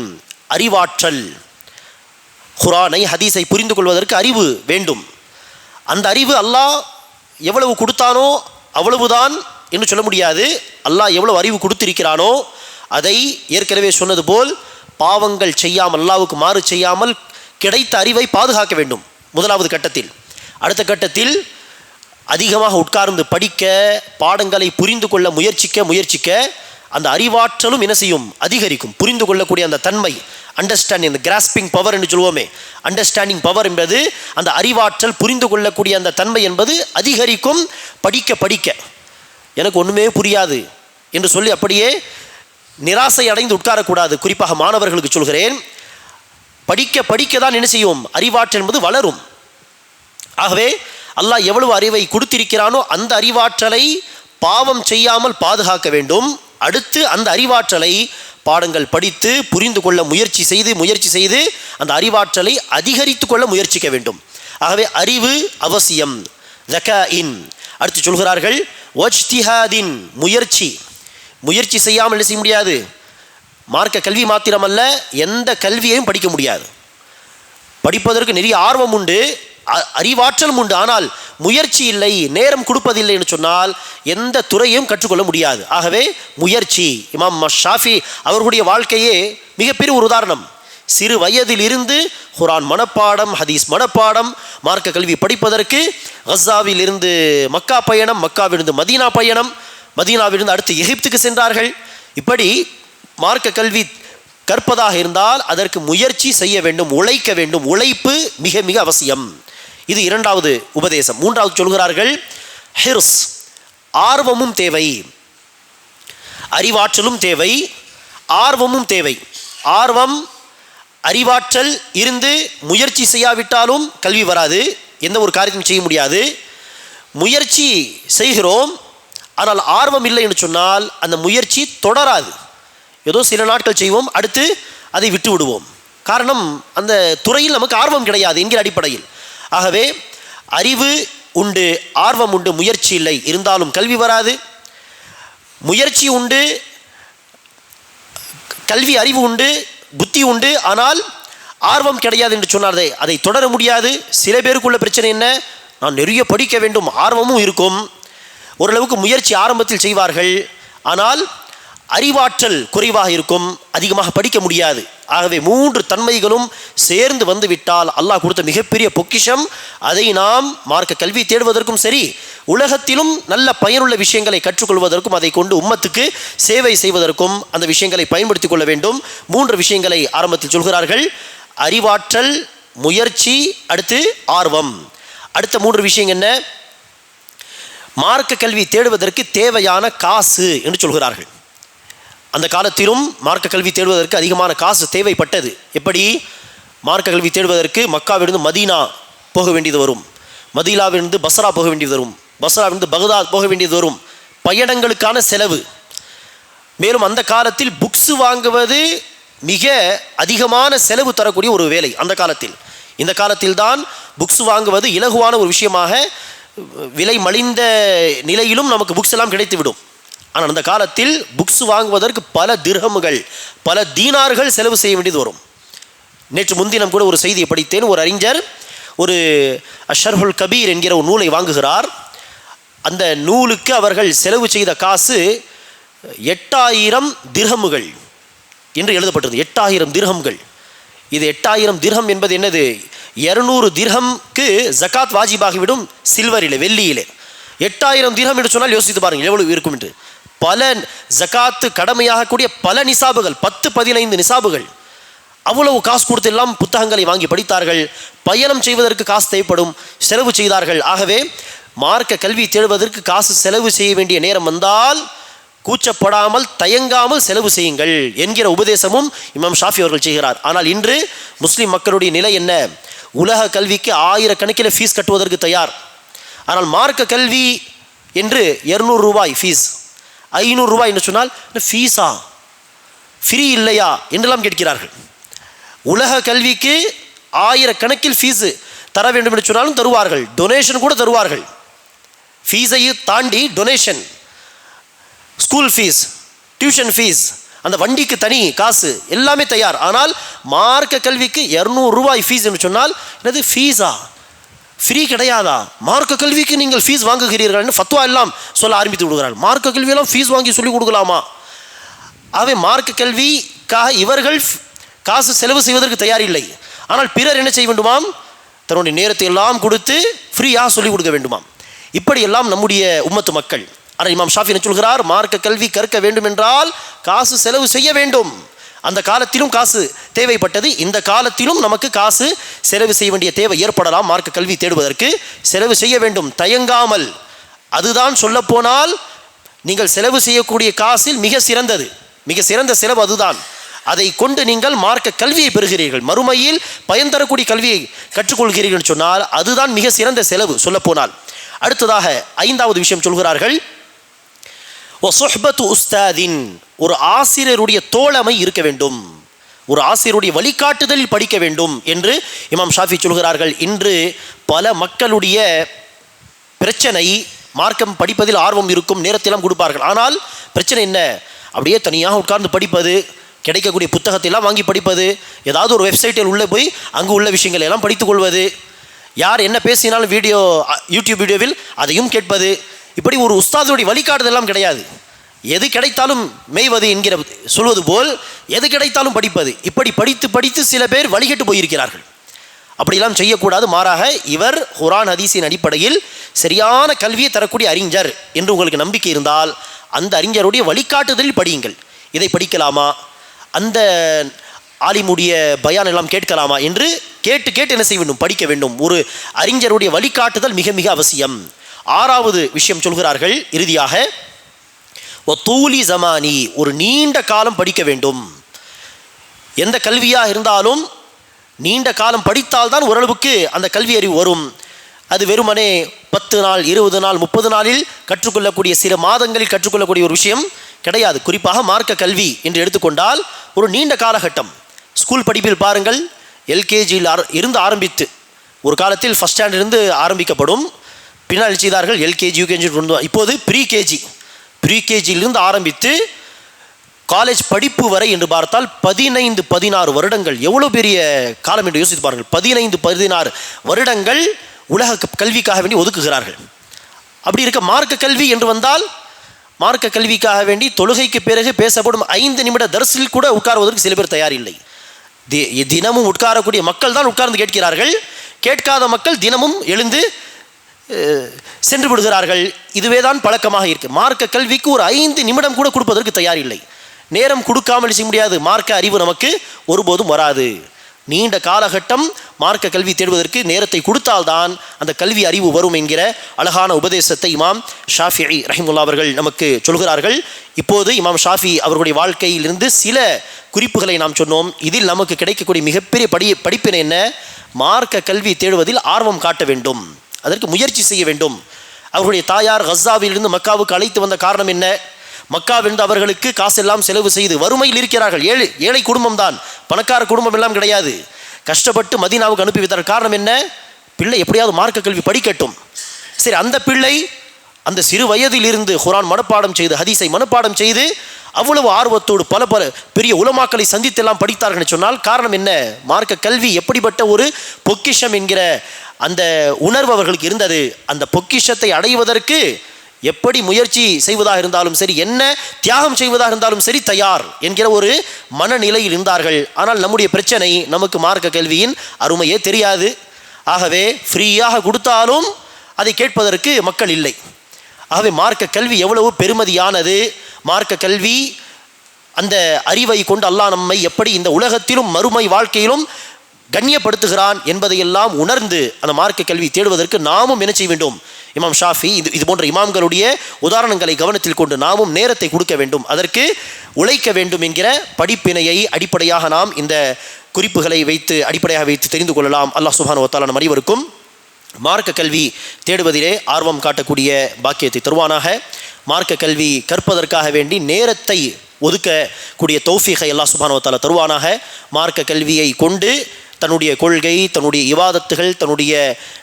அறிவாற்றல். குர்ஆனை ஹதீஸை புரிந்து கொள்வதற்கு அறிவு வேண்டும். அந்த அறிவு அல்லாஹ் எவ்வளவு கொடுத்தானோ அவ்வளவுதான் என்று சொல்ல முடியாது. அல்லாஹ் எவ்வளவு அறிவு கொடுத்திருக்கிறானோ அதை ஏற்கனவே சொன்னது போல் பாவங்கள் செய்யாமல், அல்லாஹ்வுக்கு மாறு செய்யாமல் கிடைத்த அறிவை பாதுகாக்க வேண்டும் முதலாவது கட்டத்தில். அடுத்த கட்டத்தில் அதிகமாக உட்கார்ந்து படிக்க, பாடங்களை புரிந்து கொள்ள முயற்சிக்க அந்த அறிவாற்றலும் என்ன செய்யும், அதிகரிக்கும். புரிந்து கொள்ளக்கூடிய அந்த தன்மை, அண்டர்ஸ்டாண்டிங், இந்த கிராஸ்பிங் பவர் என்று சொல்லுவோமே, அண்டர்ஸ்டாண்டிங் பவர் என்பது அந்த அறிவாற்றல், புரிந்து கொள்ளக்கூடிய அந்த தன்மை என்பது அதிகரிக்கும். படிக்க எனக்கு ஒன்றுமே புரியாது என்று சொல்லி அப்படியே நிராசை அடைந்து உட்காரக்கூடாது. குறிப்பாக மாணவர்களுக்கு சொல்கிறேன், படிக்க தான் என்ன செய்யும், அறிவாற்றல் என்பது வளரும். ஆகவே அல்லாஹ் எவ்வளவு அறிவை கொடுத்திருக்கிறானோ அந்த அறிவாற்றலை பாவம் செய்யாமல் பாதுகாக்க வேண்டும். அடுத்து அந்த அறிவாற்றலை பாடங்கள் படித்து புரிந்து கொள்ள முயற்சி செய்து அந்த அறிவாற்றலை அதிகரித்து கொள்ள முயற்சிக்க வேண்டும். ஆகவே அறிவு அவசியம். ஸகாஇன். அடுத்து சொல்கிறார்கள், வஜ்திஹாதின், முயற்சி செய்யாமல் என்ன செய்ய முடியாது. மார்க்க கல்வி மாத்திரமல்ல, எந்த கல்வியையும் படிக்க முடியாது. படிப்பதற்கு நிறைய ஆர்வம் உண்டு, அறிவாற்றலும் உண்டு, ஆனால் முயற்சி இல்லை, நேரம் கொடுப்பதில்லை என்று சொன்னால் எந்த துறையும் கற்றுக்கொள்ள முடியாது. ஆகவே முயற்சி. இமாம் ஷாஃபி அவர்களுடைய வாழ்க்கையே மிகப்பெரிய ஒரு உதாரணம். சிறு வயதில் இருந்து குர்ஆன் மனப்பாடம், ஹதீஸ் மனப்பாடம், மார்க்க கல்வி படிப்பதற்கு கஸாவில் இருந்து மக்கா பயணம், மக்காவிலிருந்து மதீனா பயணம், மதீனாவிலிருந்து அடுத்து எகிப்துக்கு சென்றார்கள். இப்படி மார்க்க கல்வி கற்பதாக இருந்தால் அதற்கு முயற்சி செய்ய வேண்டும், உழைக்க வேண்டும். உழைப்பு மிக மிக அவசியம். இது இரண்டாவது உபதேசம். மூன்றாவது சொல்கிறார்கள், ஹிர்ஸ், ஆர்வமும் தேவை. அறிவாற்றலும் தேவை, ஆர்வமும் தேவை. ஆர்வம், அறிவாற்றல் இருந்து முயற்சி செய்யாவிட்டாலும் கல்வி வராது, எந்த ஒரு காரியத்தையும் செய்ய முடியாது. முயற்சி செய்கிறோம், ஆனால் ஆர்வம் இல்லை என்று சொன்னால் அந்த முயற்சி தொடராது. ஏதோ சில நாட்கள் செய்வோம், அடுத்து அதை விட்டு விடுவோம். காரணம், அந்த துறையில் நமக்கு ஆர்வம் கிடையாது என்கிற அடிப்படையில். ஆகவே அறிவு உண்டு, ஆர்வம் உண்டு, முயற்சி இல்லை, இருந்தாலும் கல்வி வராது. முயற்சி உண்டு, கல்வி அறிவு உண்டு, புத்தி உண்டு, ஆனால் ஆர்வம் கிடையாது என்று சொன்னார், அதை தொடர முடியாது. சில பேருக்குள்ள பிரச்சனை என்ன, நான் நிறைய படிக்க வேண்டும், ஆர்வமும் இருக்கும், ஓரளவுக்கு முயற்சி ஆரம்பத்தில் செய்வார்கள், ஆனால் அறிவாற்றல் குறைவாக இருக்கும், அதிகமாக படிக்க முடியாது. ஆகவே 3 தன்மைகளும் சேர்ந்து வந்துவிட்டால் அல்லாஹ் கொடுத்த மிகப்பெரிய பொக்கிஷம். அதை நாம் மார்க்க கல்வி தேடுவதற்கும் சரி, உலகத்திலும் நல்ல பயனுள்ள விஷயங்களை கற்றுக்கொள்வதற்கும் அதை கொண்டு உம்மத்துக்கு சேவை செய்வதற்கும் அந்த விஷயங்களை பயன்படுத்திக் கொள்ள வேண்டும். 3 விஷயங்களை ஆரம்பத்தில் சொல்கிறார்கள். அறிவாற்றல், முயற்சி, அடுத்து ஆர்வம். அடுத்த 3 விஷயம் என்ன? மார்க்க கல்வி தேடுவதற்கு தேவையான காசு என்று சொல்கிறார்கள். அந்த காலத்திலும் மார்க்க கல்வி தேடுவதற்கு அதிகமான காசு தேவைப்பட்டது. எப்படி? மார்க்க கல்வி தேடுவதற்கு மக்காவிலிருந்து மதீனா போக வேண்டியது வரும், மதீனாவிலிருந்து பஸ்ரா போக வேண்டியது வரும், பஸ்ராவிலிருந்து பகதாத் போக வேண்டியது வரும். பயணங்களுக்கான செலவு. மேலும் அந்த காலத்தில் புக்ஸ் வாங்குவது மிக அதிகமான செலவு தரக்கூடிய ஒரு வேலை அந்த காலத்தில். இந்த காலத்தில் தான் புக்ஸ் வாங்குவது இலகுவான ஒரு விஷயமாக, விலை மலிந்த நிலையிலும் நமக்கு புக்ஸ் எல்லாம் கிடைத்துவிடும். ஆனால் அந்த காலத்தில் புக்ஸ் வாங்குவதற்கு பல திர்ஹம்கள், பல தீனார்கள் செலவு செய்ய வேண்டியது வரும். நேற்று முன்தினம் கூட ஒரு செய்தியை படித்தேன். ஒரு அறிஞர் ஒரு அஷ்ஷர்ஹுல் கபீர் என்கிற ஒரு நூலை வாங்குகிறார். அந்த நூலுக்கு அவர்கள் செலவு செய்த காசு 8000 திர்ஹம்கள் என்று எழுதப்பட்டது. 8000 திர்ஹம்கள். இது 8000 திர்ஹம் என்பது என்னது? 200 திர்ஹம்க்கு ஜகாத் வாஜிபாகிவிடும் சில்வரிலே, வெள்ளியிலே. 8000 திர்ஹம் என்று சொன்னால் யோசித்து பாருங்கள் எவ்வளவு இருக்கும் என்று. பல ஜகாத்து கடமையாகக்கூடிய பல நிசாபுகள், 10-15 நிசாபுகள். அவ்வளவு காசு கொடுத்து எல்லாம் புத்தகங்களை வாங்கி படித்தார்கள். பயணம் செய்வதற்கு காசு தேவைப்படும், செலவு செய்தார்கள். ஆகவே மார்க்க கல்வி தேடுவதற்கு காசு செலவு செய்ய வேண்டிய நேரம் வந்தால் கூச்சப்படாமல் தயங்காமல் செலவு செய்யுங்கள் என்கிற உபதேசமும் இமாம் ஷாஃபி அவர்கள் செய்கிறார். ஆனால் இன்று முஸ்லிம் மக்களுடைய நிலை என்ன? உலக கல்விக்கு 1000 கணக்கில் ஃபீஸ் கட்டுவதற்கு தயார். ஆனால் மார்க்க கல்வி என்று 200 ரூபாய் ஃபீஸ், 500 ரூபாய் என்று சொன்னால் ஃபீஸா, ஃப்ரீ இல்லையா என்றெல்லாம் கேட்கிறார்கள். உலக கல்விக்கு 1000 கணக்கில் ஃபீஸு தர வேண்டும் என்று சொன்னாலும் தருவார்கள், டொனேஷன் கூட தருவார்கள். ஃபீஸையும் தாண்டி donation, school fees, tuition fees, அந்த வண்டிக்கு தனி காசு எல்லாமே தயார். ஆனால் மார்க்க கல்விக்கு 200 ரூபாய் ஃபீஸ் என்று சொன்னால் என்னது ஃபீஸா, ஃப்ரீ கிடையாதா? மார்க்க கல்விக்கு நீங்கள் ஃபீஸ் வாங்குகிறீர்கள் ஃபத்வா எல்லாம் சொல்ல ஆரம்பித்து விடுகிறார்கள். மார்க்க கல்வியெல்லாம் ஃபீஸ் வாங்கி சொல்லிக் கொடுக்கலாமா? ஆகவே மார்க்க கல்விக்காக இவர்கள் காசு செலவு செய்வதற்கு தயார் இல்லை. ஆனால் பிறர் என்ன செய்ய வேண்டுமாம்? தன்னுடைய நேரத்தை எல்லாம் கொடுத்து ஃப்ரீயாக சொல்லிக் கொடுக்க வேண்டுமாம். இப்படியெல்லாம் நம்முடைய உம்மத்து மக்கள். ஆனால் இமாம் ஷாஃபி என்ன சொல்கிறார்? மார்க்க கல்வி கற்க வேண்டும் என்றால் காசு செலவு செய்ய வேண்டும். அந்த காலத்திலும் காசு தேவைப்பட்டது, இந்த காலத்திலும் நமக்கு காசு செலவு செய்ய வேண்டிய தேவை ஏற்படலாம். மார்க்க கல்வி தேடுவதற்கு செலவு செய்ய வேண்டும், தயங்காமல். அதுதான் சொல்லப்போனால் நீங்கள் செலவு செய்யக்கூடிய காசில் மிக சிறந்தது, மிக சிறந்த செலவு அதுதான். அதை கொண்டு நீங்கள் மார்க்க கல்வியை பெறுகிறீர்கள், மறுமையில் பயன் தரக்கூடிய கல்வியை கற்றுக்கொள்கிறீர்கள் சொன்னால் அதுதான் மிக சிறந்த செலவு சொல்லப்போனால். அடுத்ததாக 5வது விஷயம் சொல்கிறார்கள், வசுஹ்பத்து உஸ்தாதின், ஒரு ஆசிரியருடைய தோழமை இருக்க வேண்டும், ஒரு ஆசிரியருடைய வழிகாட்டுதலில் படிக்க வேண்டும் என்று இமாம் ஷாஃபி சொல்கிறார்கள். இன்று பல மக்களுடைய பிரச்சனை, மார்க்கம் படிப்பதில் ஆர்வம் இருக்கும், நேரத்தெல்லாம் கொடுப்பார்கள். ஆனால் பிரச்சனை என்ன? அப்படியே தனியாக உட்கார்ந்து படிப்பது, கிடைக்கக்கூடிய புத்தகத்தை எல்லாம் வாங்கி படிப்பது, ஏதாவது ஒரு வெப்சைட்டில் உள்ளே போய் அங்கு உள்ள விஷயங்களை எல்லாம் படித்துக் கொள்வது, யார் என்ன பேசினாலும் யூடியூப் வீடியோவில் அதையும் கேட்பது. இப்படி ஒரு உஸ்தாதுடைய வழிகாட்டுதெல்லாம் கிடையாது. எது கிடைத்தாலும் மேய்வது என்கிற சொல்வது போல் எது கிடைத்தாலும் படிப்பது. இப்படி படித்து படித்து சில பேர் வழிகட்டு போயிருக்கிறார்கள். அப்படியெல்லாம் செய்யக்கூடாது. மாறாக இவர் குர்ஆன் ஹதீஸின் அடிப்படையில் சரியான கல்வியை தரக்கூடிய அறிஞர் என்று உங்களுக்கு நம்பிக்கை இருந்தால் அந்த அறிஞருடைய வழிகாட்டுதலில் படியுங்கள். இதை படிக்கலாமா, அந்த ஆலிமுடைய பயான் எல்லாம் கேட்கலாமா என்று கேட்டு கேட்டு என்ன செய்ய வேண்டும்? படிக்க வேண்டும். ஒரு அறிஞருடைய வழிகாட்டுதல் மிக மிக அவசியம். 6வது விஷயம் சொல்கிறார்கள் இறுதியாக, ஒத்தூலி ஜமானி, ஒரு நீண்ட காலம் படிக்க வேண்டும். எந்த கல்வியாக இருந்தாலும் நீண்ட காலம் படித்தால்தான் ஓரளவுக்கு அந்த கல்வி அறிவு வரும். அது வெறுமனே 10 நாள் 20 நாள் 30 நாளில் கற்றுக்கொள்ளக்கூடிய, சில மாதங்களில் கற்றுக்கொள்ளக்கூடிய ஒரு விஷயம் கிடையாது. குறிப்பாக மார்க்க கல்வி என்று எடுத்துக்கொண்டால் ஒரு நீண்ட காலகட்டம். ஸ்கூல் படிப்பில் பாருங்கள், எல்கேஜியில் இருந்து ஆரம்பித்து, ஒரு காலத்தில் ஃபஸ்ட் ஸ்டாண்டர்டிலிருந்து ஆரம்பிக்கப்படும், பின்னால் செய்தார்கள் எல்கேஜி யூகேஜி கொண்டு. இப்போது ப்ரீகேஜியிலிருந்து ஆரம்பித்து காலேஜ் படிப்பு வரை என்று பார்த்தால் 15-16 வருடங்கள். எவ்வளோ பெரிய காலம் என்று யோசித்து பாருங்கள். 15-16 வருடங்கள் உலக கல்விக்காக வேண்டி ஒதுக்குகிறார்கள். அப்படி இருக்க மார்க்க கல்வி என்று வந்தால், மார்க்க கல்விக்காக வேண்டி தொழுகைக்கு பிறகு பேசப்படும் 5 நிமிட தர்ஸில் கூட உட்காருவதற்கு சில பேர் தயார் இல்லை. தினமும் உட்காரக்கூடிய மக்கள் தான் உட்கார்ந்து கேட்கிறார்கள். கேட்காத மக்கள் தினமும் எழுந்து சென்று விடுகிறார்கள். இதுவே தான் பழக்கமாக இருக்குது. மார்க்க கல்விக்கு ஒரு 5 நிமிடம் கூட கொடுப்பதற்கு தயாரில்லை. நேரம் கொடுக்காமல் செய்ய முடியாது. மார்க்க அறிவு நமக்கு ஒருபோதும் வராது. நீண்ட காலகட்டம் மார்க்க கல்வி தேடுவதற்கு நேரத்தை கொடுத்தால்தான் அந்த கல்வி அறிவு வரும் என்கிற அழகான உபதேசத்தை இமாம் ஷாஃபிஈ ரஹிமஹுல்லாஹ் அவர்கள் நமக்கு சொல்கிறார்கள். இப்போது இமாம் ஷாஃபி அவர்களுடைய வாழ்க்கையிலிருந்து சில குறிப்புகளை நாம் சொன்னோம். இதில் நமக்கு கிடைக்கக்கூடிய மிகப்பெரிய படிப்பினை என்ன? மார்க்க கல்வி தேடுவதில் ஆர்வம் காட்ட வேண்டும், அதற்கு முயற்சி செய்ய வேண்டும். அவர்களுடைய தாயார் கஸாவிலிருந்து மக்காவுக்கு அழைத்து வந்த காரணம் என்ன? மக்காவிலிருந்து அவர்களுக்கு காசெல்லாம் செலவு செய்து வறுமையில் இருக்கிறார்கள். ஏழை குடும்பம் தான், பணக்கார குடும்பம் எல்லாம் கிடையாது. கஷ்டப்பட்டு மதீனாவுக்கு அனுப்பி வைத்ததற்கு காரணம் என்ன? பிள்ளை எப்படியாவது மார்க்க கல்வி படிக்கட்டும். சரி, அந்த பிள்ளை அந்த சிறு வயதில் இருந்து குர்ஆன் மனப்பாடம் செய்து, ஹதீஸை மனப்பாடம் செய்து, அவ்வளவு ஆர்வத்தோடு பல பெரிய உலமாக்களை சந்தித்தெல்லாம் படித்தார்கள் சொன்னால் காரணம் என்ன? மார்க்க கல்வி எப்படிப்பட்ட ஒரு பொக்கிஷம் என்கிற அந்த உணர்வு அவர்களுக்கு இருந்தது. அந்த பொக்கிஷத்தை அடைவதற்கு எப்படி முயற்சி செய்வதாக இருந்தாலும் சரி, என்ன தியாகம் செய்வதாக இருந்தாலும் சரி தயார் என்கிற ஒரு மனநிலையில் இருந்தார்கள். ஆனால் நம்முடைய பிரச்சனை, நமக்கு மார்க்க கல்வியின் அருமையே தெரியாது. ஆகவே ஃப்ரீயாக கொடுத்தாலும் அதை கேட்பதற்கு மக்கள் இல்லை. ஆகவே மார்க்க கல்வி எவ்வளவு பெருமதியானது, மார்க்க கல்வி அந்த அறிவை கொண்டு அல்லாஹ் நம்மை எப்படி இந்த உலகத்திலும் மறுமை வாழ்க்கையிலும் கண்ணியப்படுத்துகிறான் என்பதையெல்லாம் உணர்ந்து அந்த மார்க்க கல்வி தேடுவதற்கு நாமும் என்ன செய்ய வேண்டும்? இமாம் ஷாஃபி இது போன்ற இமாம்களுடைய உதாரணங்களை கவனத்தில் கொண்டு நாமும் நேரத்தை கொடுக்க வேண்டும், அதற்கு உழைக்க வேண்டும் என்கிற படிப்பினையை அடிப்படையாக நாம் இந்த குறிப்புகளை அடிப்படையாக வைத்து தெரிந்து கொள்ளலாம். அல்லாஹ் சுப்ஹானஹு வ தஆலா நம் அனைவருக்கும் மார்க்க கல்வி தேடுவதிலே ஆர்வம் காட்டக்கூடிய பாக்கியத்தை தருவானாக. மார்க்க கல்வி கற்பதற்காக வேண்டி நேரத்தை ஒதுக்கக்கூடிய தௌஃபீகை அல்லாஹ் சுப்ஹானஹு வ தஆலா தருவானாக. மார்க்க கல்வியை கொண்டு தன்னுடைய கொள்கை, தன்னுடைய இபாதத்துகள், தன்னுடைய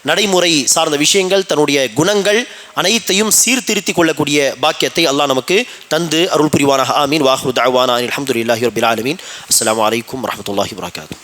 நடைமுறை சார்ந்த விஷயங்கள், தன்னுடைய குணங்கள் அனைத்தையும் சீர்திருத்திக் கொள்ளக்கூடிய பாக்கியத்தை அல்லாஹ் நமக்கு தந்து அருள் புரிவானாக. ஆமீன். வாஹிரு தஅவானா அல்ஹம்துலில்லாஹி ரப்பில் ஆலமீன். அஸ்ஸலாமு அலைக்கும் வரஹ்மத்துல்லாஹி வபரகாத்துஹு.